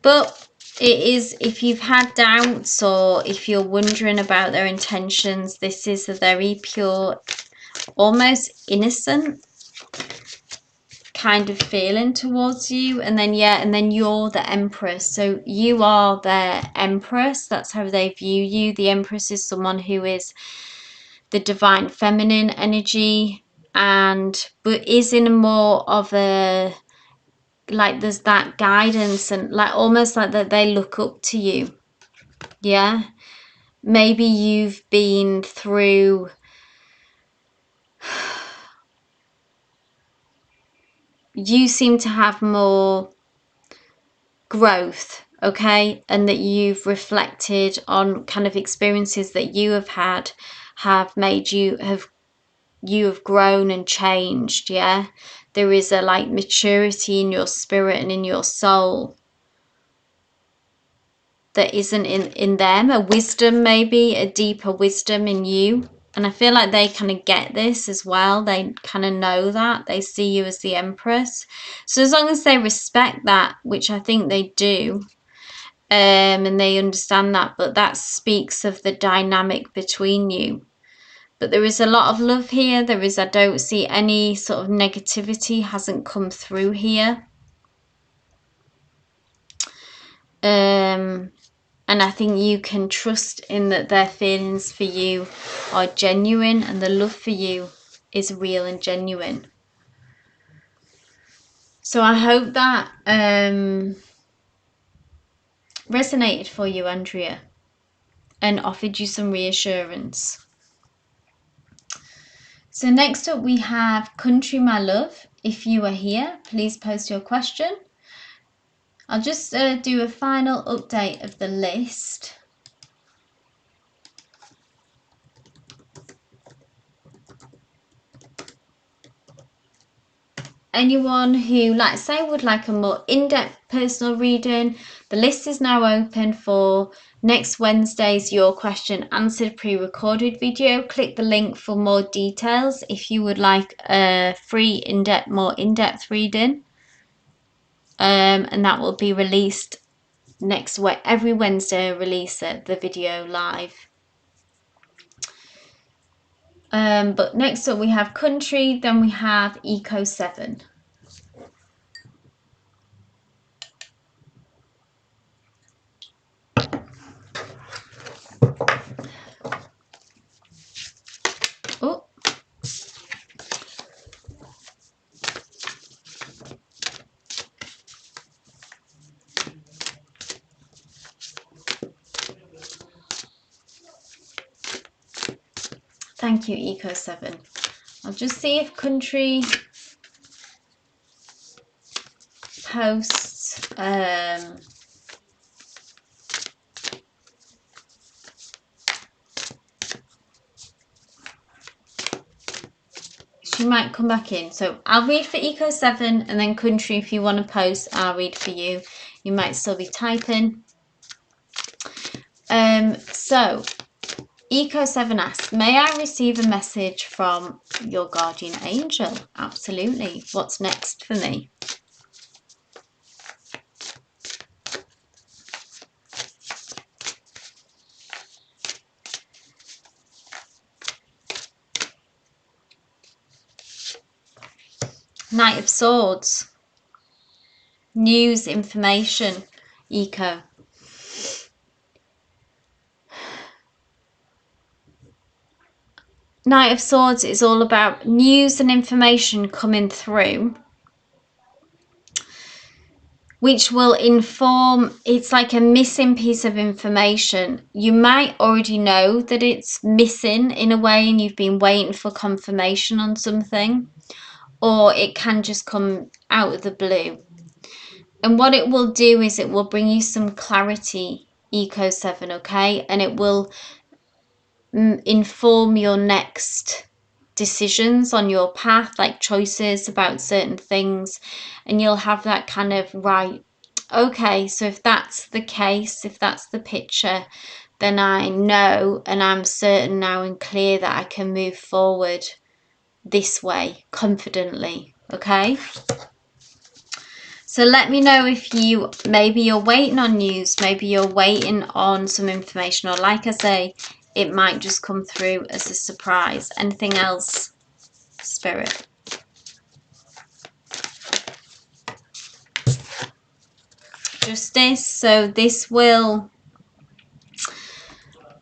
Speaker 1: But it is, if you've had doubts or if you're wondering about their intentions, this is a very pure, almost innocent kind of feeling towards you. And then, yeah, and then you're the Empress. So you are their Empress. That's how they view you. The Empress is someone who is the divine feminine energy, and but is in a more of a, like there's that guidance, and like almost like that they look up to you. Yeah, maybe you've been through, you seem to have more growth, okay, and that you've reflected on kind of experiences that you have had have made you have grown and changed. Yeah, there is a like maturity in your spirit and in your soul that isn't in them, a wisdom, maybe a deeper wisdom in you. And I feel like they kind of get this as well. They kind of know that. They see you as the Empress. So as long as they respect that, which I think they do, and they understand that, but that speaks of the dynamic between you. But there is a lot of love here. I don't see any sort of negativity hasn't come through here. And I think you can trust in that their feelings for you are genuine and the love for you is real and genuine. So I hope that resonated for you, Andrea, and offered you some reassurance. So next up we have Country My Love. If you are here, please post your question. I'll just do a final update of the list. Anyone who, like say, would like a more in-depth personal reading, the list is now open for next Wednesday's Your Question Answered pre-recorded video. Click the link for more details if you would like a free more in-depth reading. And that will be released every Wednesday. I release the video live. But next up we have Country, then we have Eco 7. Oh, thank you, Eco 7. I'll just see if Country posts she might come back in. So I'll read for Eco 7 and then Country, if you want to post, I'll read for you. You might still be typing. So Eco 7 asks, may I receive a message from your guardian angel? Absolutely. What's next for me? Knight of Swords. News, information, Eco. Knight of Swords is all about news and information coming through, which will inform. It's like a missing piece of information. You might already know that it's missing in a way and you've been waiting for confirmation on something, or it can just come out of the blue. And what it will do is it will bring you some clarity, Eco 7, okay? And it will inform your next decisions on your path, like choices about certain things, and you'll have that kind of, right, okay, so if that's the case, if that's the picture, then I know and I'm certain now and clear that I can move forward this way confidently, okay? So let me know if maybe you're waiting on news, maybe you're waiting on some information, or like I say, it might just come through as a surprise. Anything else, Spirit? Justice. So this will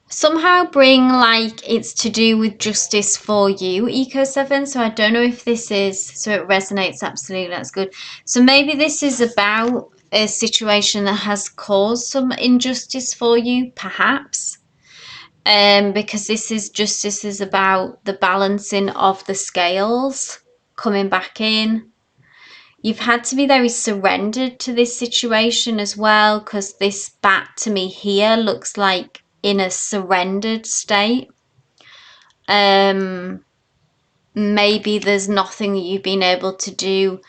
Speaker 1: somehow bring, like, it's to do with justice for you, Eco 7. So I don't know if this is, so it resonates. Absolutely, that's good. So maybe this is about a situation that has caused some injustice for you, perhaps. Because this is justice is about the balancing of the scales coming back in. You've had to be very surrendered to this situation as well, because this bat to me here looks like in a surrendered state. Maybe there's nothing that you've been able to do,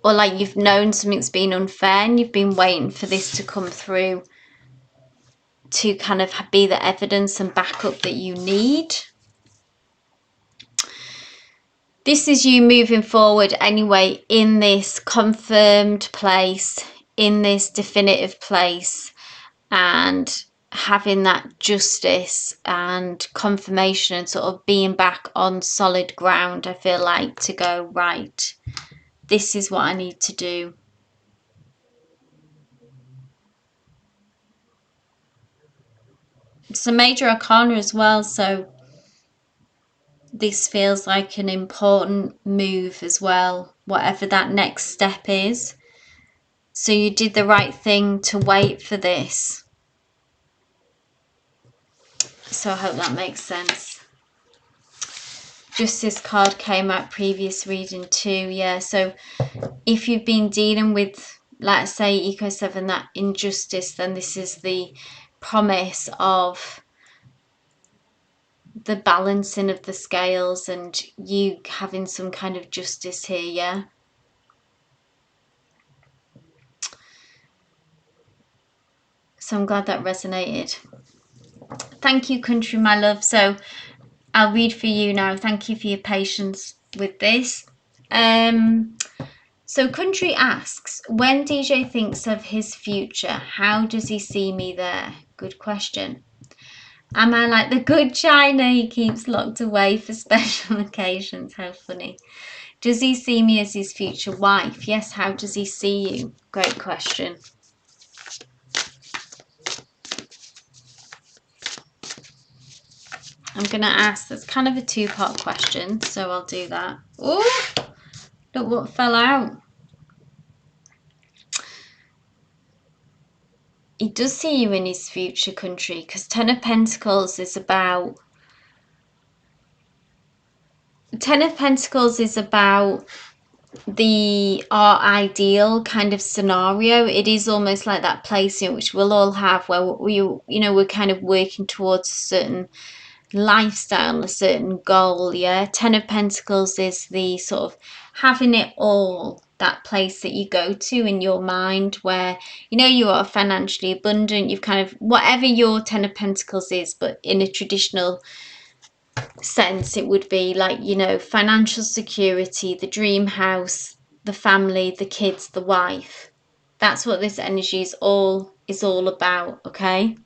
Speaker 1: or like you've known something's been unfair and you've been waiting for this to come through to kind of be the evidence and backup that you need. This is you moving forward anyway in this confirmed place, in this definitive place, and having that justice and confirmation and sort of being back on solid ground. I feel like, to go, right, this is what I need to do. It's a major arcana as well, so this feels like an important move as well, whatever that next step is. So you did the right thing to wait for this. So I hope that makes sense. Justice card came out previous reading too. Yeah, so if you've been dealing with, let's say, Eco 7, that injustice, then this is the promise of the balancing of the scales and you having some kind of justice here. Yeah. So I'm glad that resonated. Thank you, country, my love. So I'll read for you now. Thank you for your patience with this. So country asks, when DJ thinks of his future, how does he see me there? Good question. Am I like the good china he keeps locked away for special occasions? How funny. Does he see me as his future wife? Yes, how does he see you? Great question. I'm going to ask, that's kind of a two-part question, so I'll do that. Oh, look what fell out. He does see you in his future, country, because Ten of Pentacles is about... Ten of Pentacles is about our ideal kind of scenario. It is almost like that place in which we'll all have, where we're kind of working towards a certain lifestyle, a certain goal. Yeah, Ten of Pentacles is the sort of having it all, that place that you go to in your mind where you are financially abundant, you've kind of, whatever your Ten of Pentacles is, but in a traditional sense it would be like, financial security, the dream house, the family, the kids, the wife. That's what this energy is all about. Okay,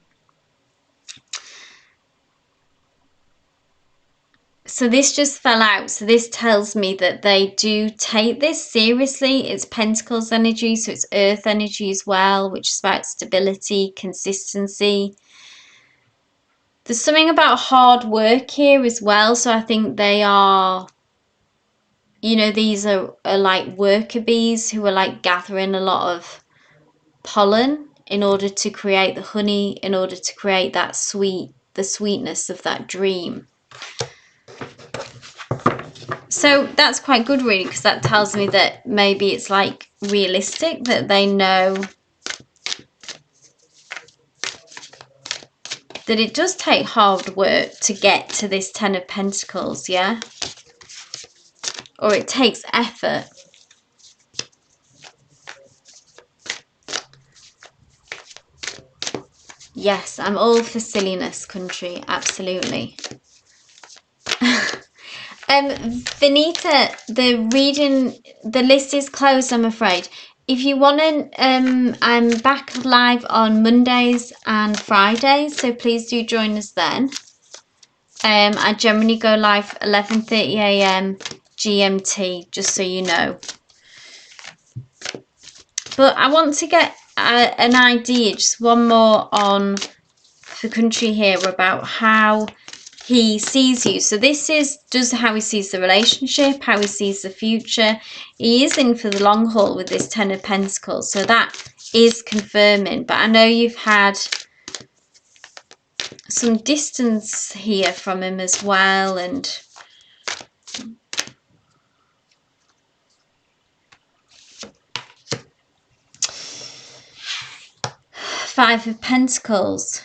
Speaker 1: so this just fell out, so this tells me that they do take this seriously. It's Pentacles energy, so it's earth energy as well, which is about stability, consistency. There's something about hard work here as well, so I think they are, these are like worker bees who are like gathering a lot of pollen in order to create the honey, in order to create that the sweetness of that dream. So that's quite good, really, because that tells me that maybe it's like realistic, that they know that it does take hard work to get to this Ten of Pentacles, yeah? Or it takes effort. Yes, I'm all for silliness, country, absolutely. Vanita, the list is closed, I'm afraid. If you want to, I'm back live on Mondays and Fridays, so please do join us then. I generally go live 11:30 a.m. GMT, just so you know. But I want to get an idea, just one more on the country here, about how he sees you. So this is just how he sees the relationship, how he sees the future. He is in for the long haul with this Ten of Pentacles, so that is confirming. But I know you've had some distance here from him as well, and Five of Pentacles.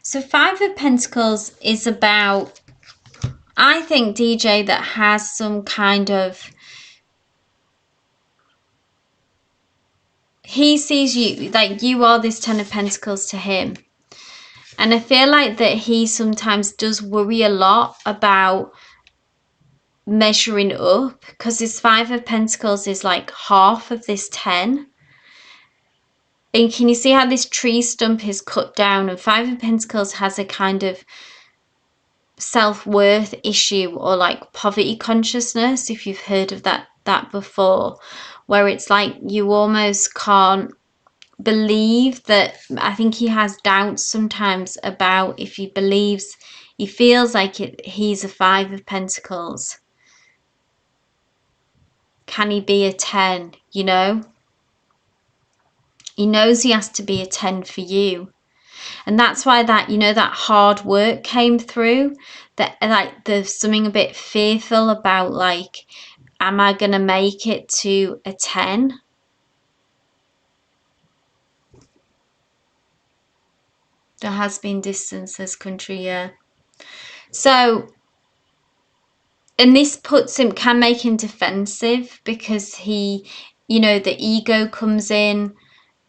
Speaker 1: So Five of Pentacles is about, I think, DJ that has some kind of, he sees you, like you are this Ten of Pentacles to him. And I feel like that he sometimes does worry a lot about measuring up, because his Five of Pentacles is like half of this 10. And can you see how this tree stump is cut down? And Five of Pentacles has a kind of self-worth issue, or like poverty consciousness, if you've heard of that before, where it's like you almost can't believe that. I think he has doubts sometimes about if he believes, he feels like he's a Five of Pentacles. Can he be a 10? You know, he knows he has to be a 10 for you. And that's why that, you know, that hard work came through, that like there's something a bit fearful about, like, am I going to make it to a 10? There has been distance, this country, yeah. So, and this puts him, can make him defensive, because he, you know, the ego comes in,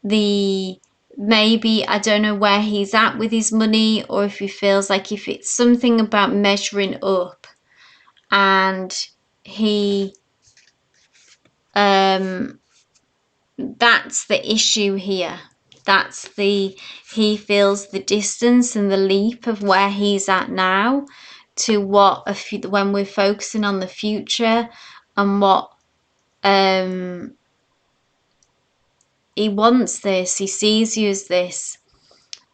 Speaker 1: the, maybe, I don't know where he's at with his money, or if he feels like if it's something about measuring up, and he, that's the issue here. That's the, he feels the distance and the leap of where he's at now to what, when we're focusing on the future and what, he wants this, he sees you as this,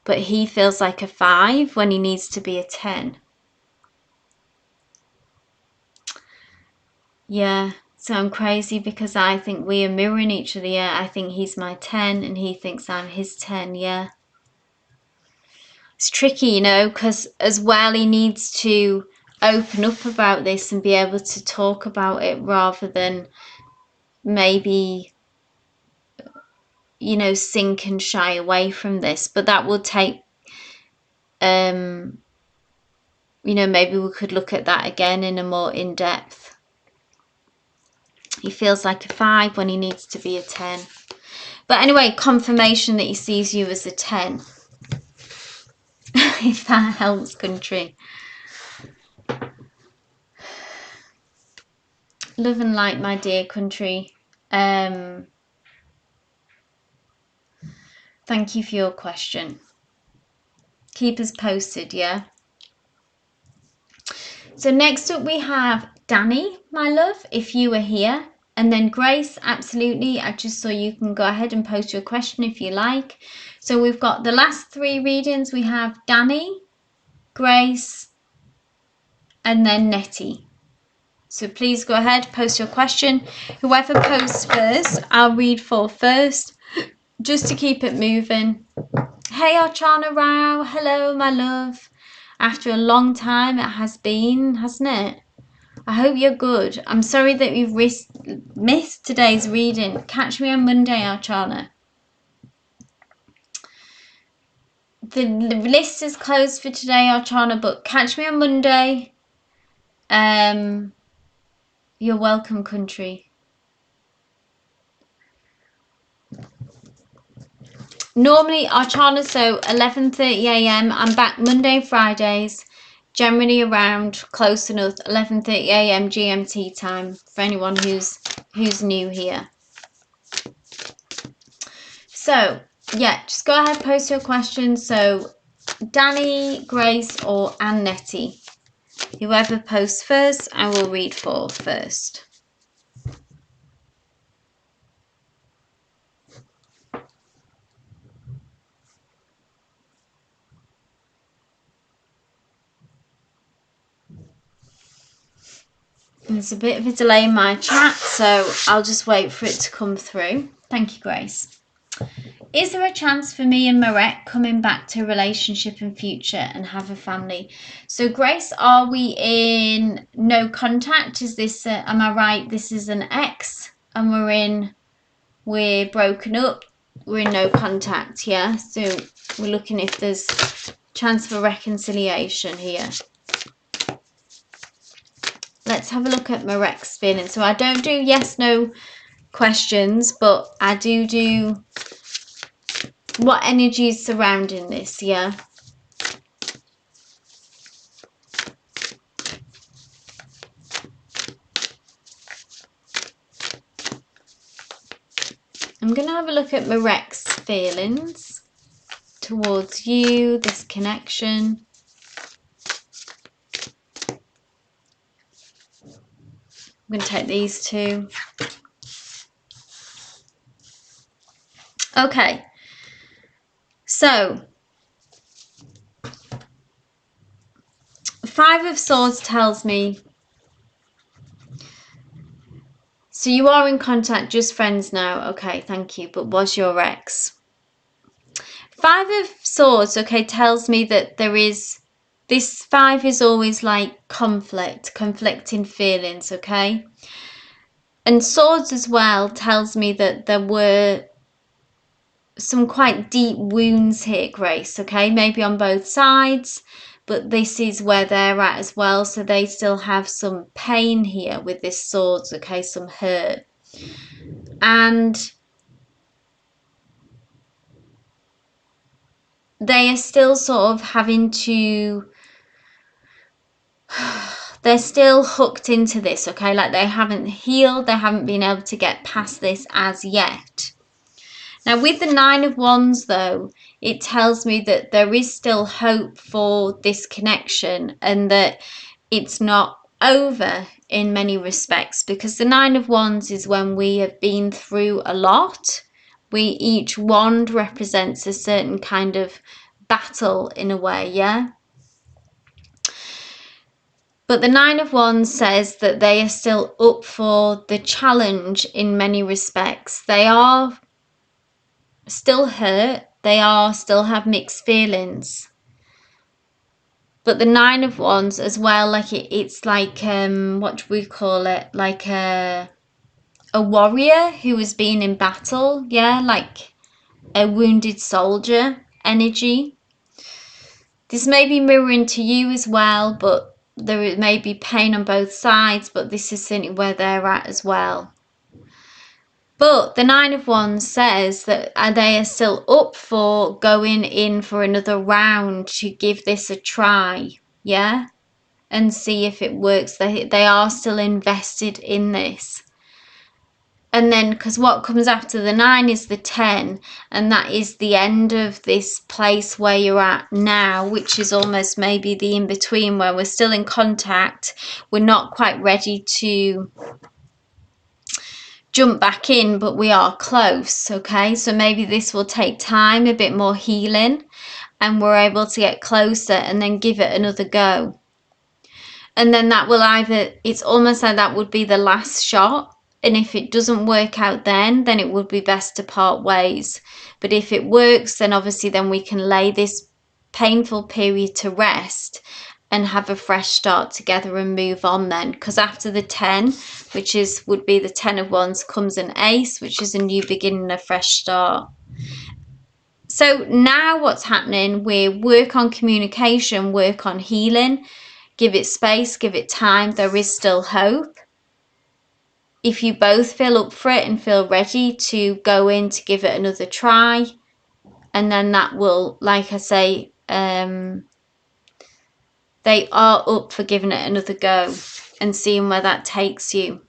Speaker 1: but he feels like a 5 when he needs to be a 10. Yeah, so I'm crazy, because I think we are mirroring each other. Yeah, I think he's my 10 and he thinks I'm his 10. Yeah. It's tricky, you know, because as well he needs to open up about this and be able to talk about it, rather than maybe, you know, sink and shy away from this. But that will take, you know, maybe we could look at that again in a more in-depth. He feels like a 5 when he needs to be a 10. But anyway, confirmation that he sees you as a 10. If that helps, country. Love and light, my dear country. Thank you for your question. Keep us posted, yeah? So next up we have Danny, my love, if you are here. And then Grace, absolutely. I just saw you can go ahead and post your question if you like. So we've got the last 3 readings. We have Danny, Grace, and then Nettie. So please go ahead, post your question. Whoever posts first, I'll read for first, just to keep it moving. Hey Archana Rao, hello my love. After a long time it has been, hasn't it? I hope you're good. I'm sorry that we've missed today's reading. Catch me on Monday, Archana. The list is closed for today, Archana, but catch me on Monday. You're welcome, country. Normally, Archana, so 11:30 a.m. I'm back Monday, Fridays, generally around close enough 11:30 a.m. GMT time for anyone who's new here. So, yeah, just go ahead, post your questions. So, Danny, Grace, or Anne Nettie. Whoever posts first, I will read for first. There's a bit of a delay in my chat, so I'll just wait for it to come through. Thank you, Grace. Is there a chance for me and Marek coming back to a relationship in future and have a family? So Grace, are we in no contact? Is this, am I right? This is an ex and we're broken up. We're in no contact, yeah? So we're looking if there's chance for reconciliation here. Let's have a look at Marek's feelings. So I don't do yes, no questions, but I do what energy is surrounding this, yeah? I'm going to have a look at Marek's feelings towards you, this connection. I'm going to take these two. Okay, so Five of Swords tells me, so you are in contact, just friends now. Okay, thank you, but was your ex? Five of Swords, okay, tells me that there is, this five is always like conflicting feelings, okay? And Swords as well tells me that there were some quite deep wounds here, Grace, okay? Maybe on both sides, but this is where they're at as well. So they still have some pain here with this Swords, okay? Some hurt. And they are still sort of having to, they're still hooked into this, okay? Like they haven't healed, they haven't been able to get past this as yet. Now with the Nine of Wands though, it tells me that there is still hope for this connection and that it's not over in many respects, because the Nine of Wands is when we have been through a lot. Each wand represents a certain kind of battle in a way, yeah? But the Nine of Wands says that they are still up for the challenge in many respects. They are still hurt. They still have mixed feelings. But the Nine of Wands as well, like it's like, what do we call it? Like a warrior who has been in battle. Yeah, like a wounded soldier energy. This may be mirroring to you as well, but there may be pain on both sides, but this is certainly where they're at as well. But the Nine of Wands says that they are still up for going in for another round to give this a try, yeah? And see if it works. They are still invested in this. And then, because what comes after the 9 is the 10, and that is the end of this place where you're at now, which is almost maybe the in-between where we're still in contact. We're not quite ready to jump back in, but we are close, okay? So maybe this will take time, a bit more healing, and we're able to get closer and then give it another go. And then that will either, it's almost like that would be the last shot. And if it doesn't work out then it would be best to part ways. But if it works, then obviously then we can lay this painful period to rest and have a fresh start together and move on then. Because after the 10, which would be the 10 of Wands, comes an Ace, which is a new beginning, a fresh start. So now what's happening, we work on communication, work on healing, give it space, give it time. There is still hope. If you both feel up for it and feel ready to go in to give it another try, and then that will, like I say, they are up for giving it another go and seeing where that takes you.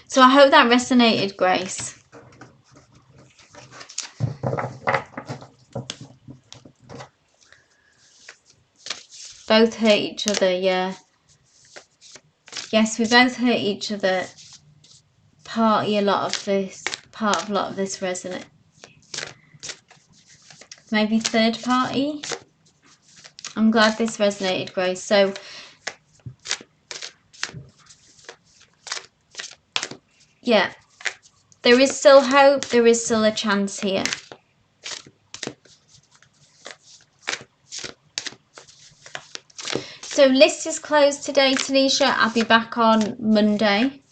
Speaker 1: So I hope that resonated, Grace. Both hurt each other, yeah. Yes, we both hurt each other. Part of a lot of this resonate. Maybe third party. I'm glad this resonated, Grace. So yeah, There is still hope. There is still a chance here. So list is closed today, Tanisha. I'll be back on Monday.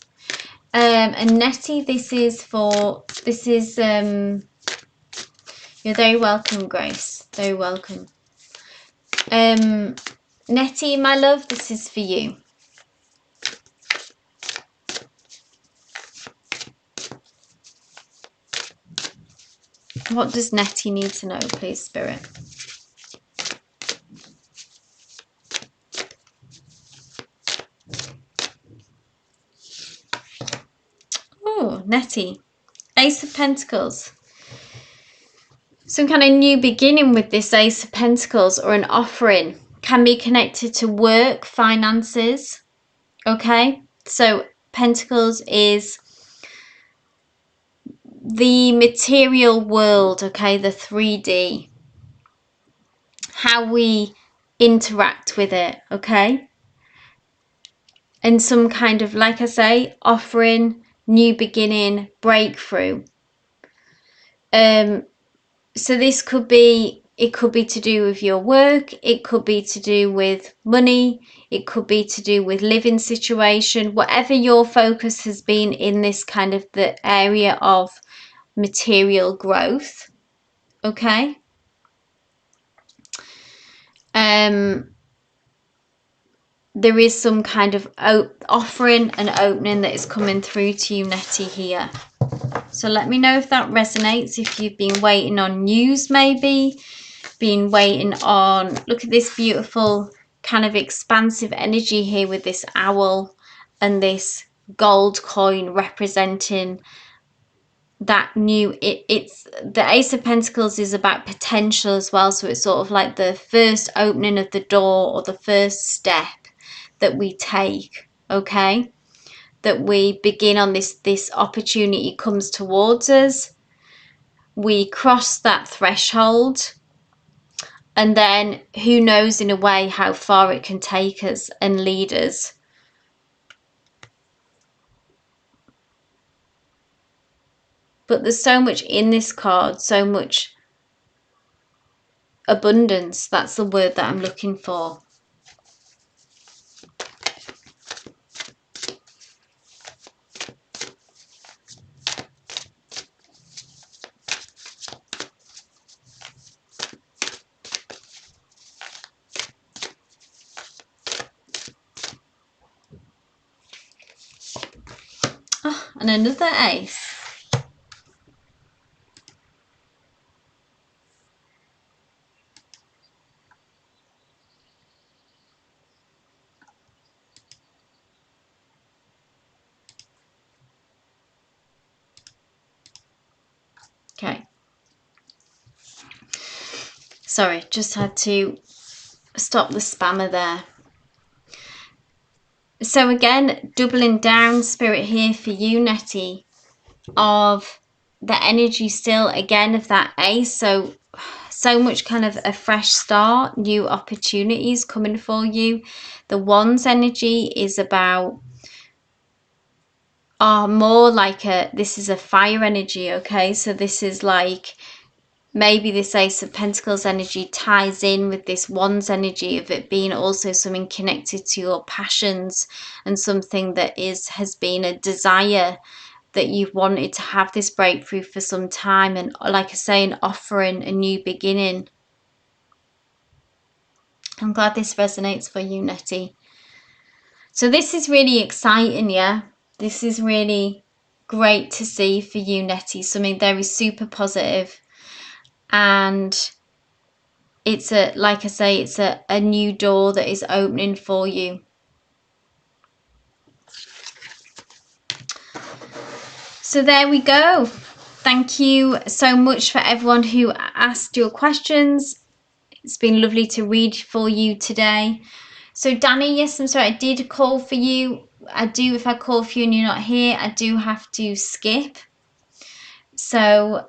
Speaker 1: And Nettie, you're very welcome, Grace. Very welcome. Nettie, my love, this is for you. What does Nettie need to know, please, Spirit? Oh, Nettie. Ace of Pentacles. Some kind of new beginning with this Ace of Pentacles, or an offering. Can be connected to work, finances. Okay? So Pentacles is the material world, okay? The 3D. How we interact with it, okay? And some kind of, like I say, offering, new beginning, breakthrough. So this could be, it could be to do with your work, it could be to do with money, it could be to do with living situation, whatever your focus has been in this kind of the area of material growth. Okay. There is some kind of offering and opening that is coming through to you, Nettie, here. So let me know if that resonates, if you've been waiting on news, maybe been waiting on, look at this beautiful kind of expansive energy here with this owl and this gold coin representing that new, it's the Ace of Pentacles is about potential as well. So it's sort of like the first opening of the door, or the first step that we take, okay, that we begin on this opportunity comes towards us, we cross that threshold, and then who knows in a way how far it can take us and lead us. But there's so much in this card, so much abundance. That's the word that I'm looking for. Oh, and another ace. Okay. Sorry, just had to stop the spammer there. So again, doubling down, Spirit, here for you, Nettie, of the energy still, again, of that ace. So much kind of a fresh start, new opportunities coming for you. The Wands energy is about more like this is a fire energy, okay? So this is like, maybe this Ace of Pentacles energy ties in with this Wands energy of it being also something connected to your passions and something that has been a desire that you've wanted to have this breakthrough for some time, and like I say, an offering, a new beginning. I'm glad this resonates for you, Nettie. So this is really exciting, yeah? This is really great to see for you, Nettie. Something very super positive. And it's like I say, it's a new door that is opening for you. So there we go. Thank you so much for everyone who asked your questions. It's been lovely to read for you today. So Danny, yes, I'm sorry, I did call for you. I do, if I call for you and you're not here, I do have to skip. So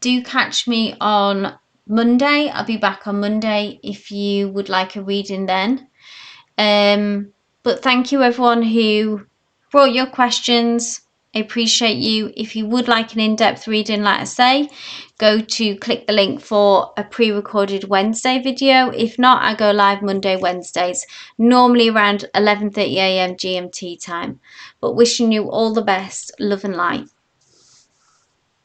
Speaker 1: do catch me on Monday. I'll be back on Monday if you would like a reading then. But thank you everyone who brought your questions. I appreciate you. If you would like an in-depth reading, like I say, click the link for a pre-recorded Wednesday video. If not, I go live Monday, Wednesdays, normally around 11:30 a.m. GMT time. But wishing you all the best, love and light.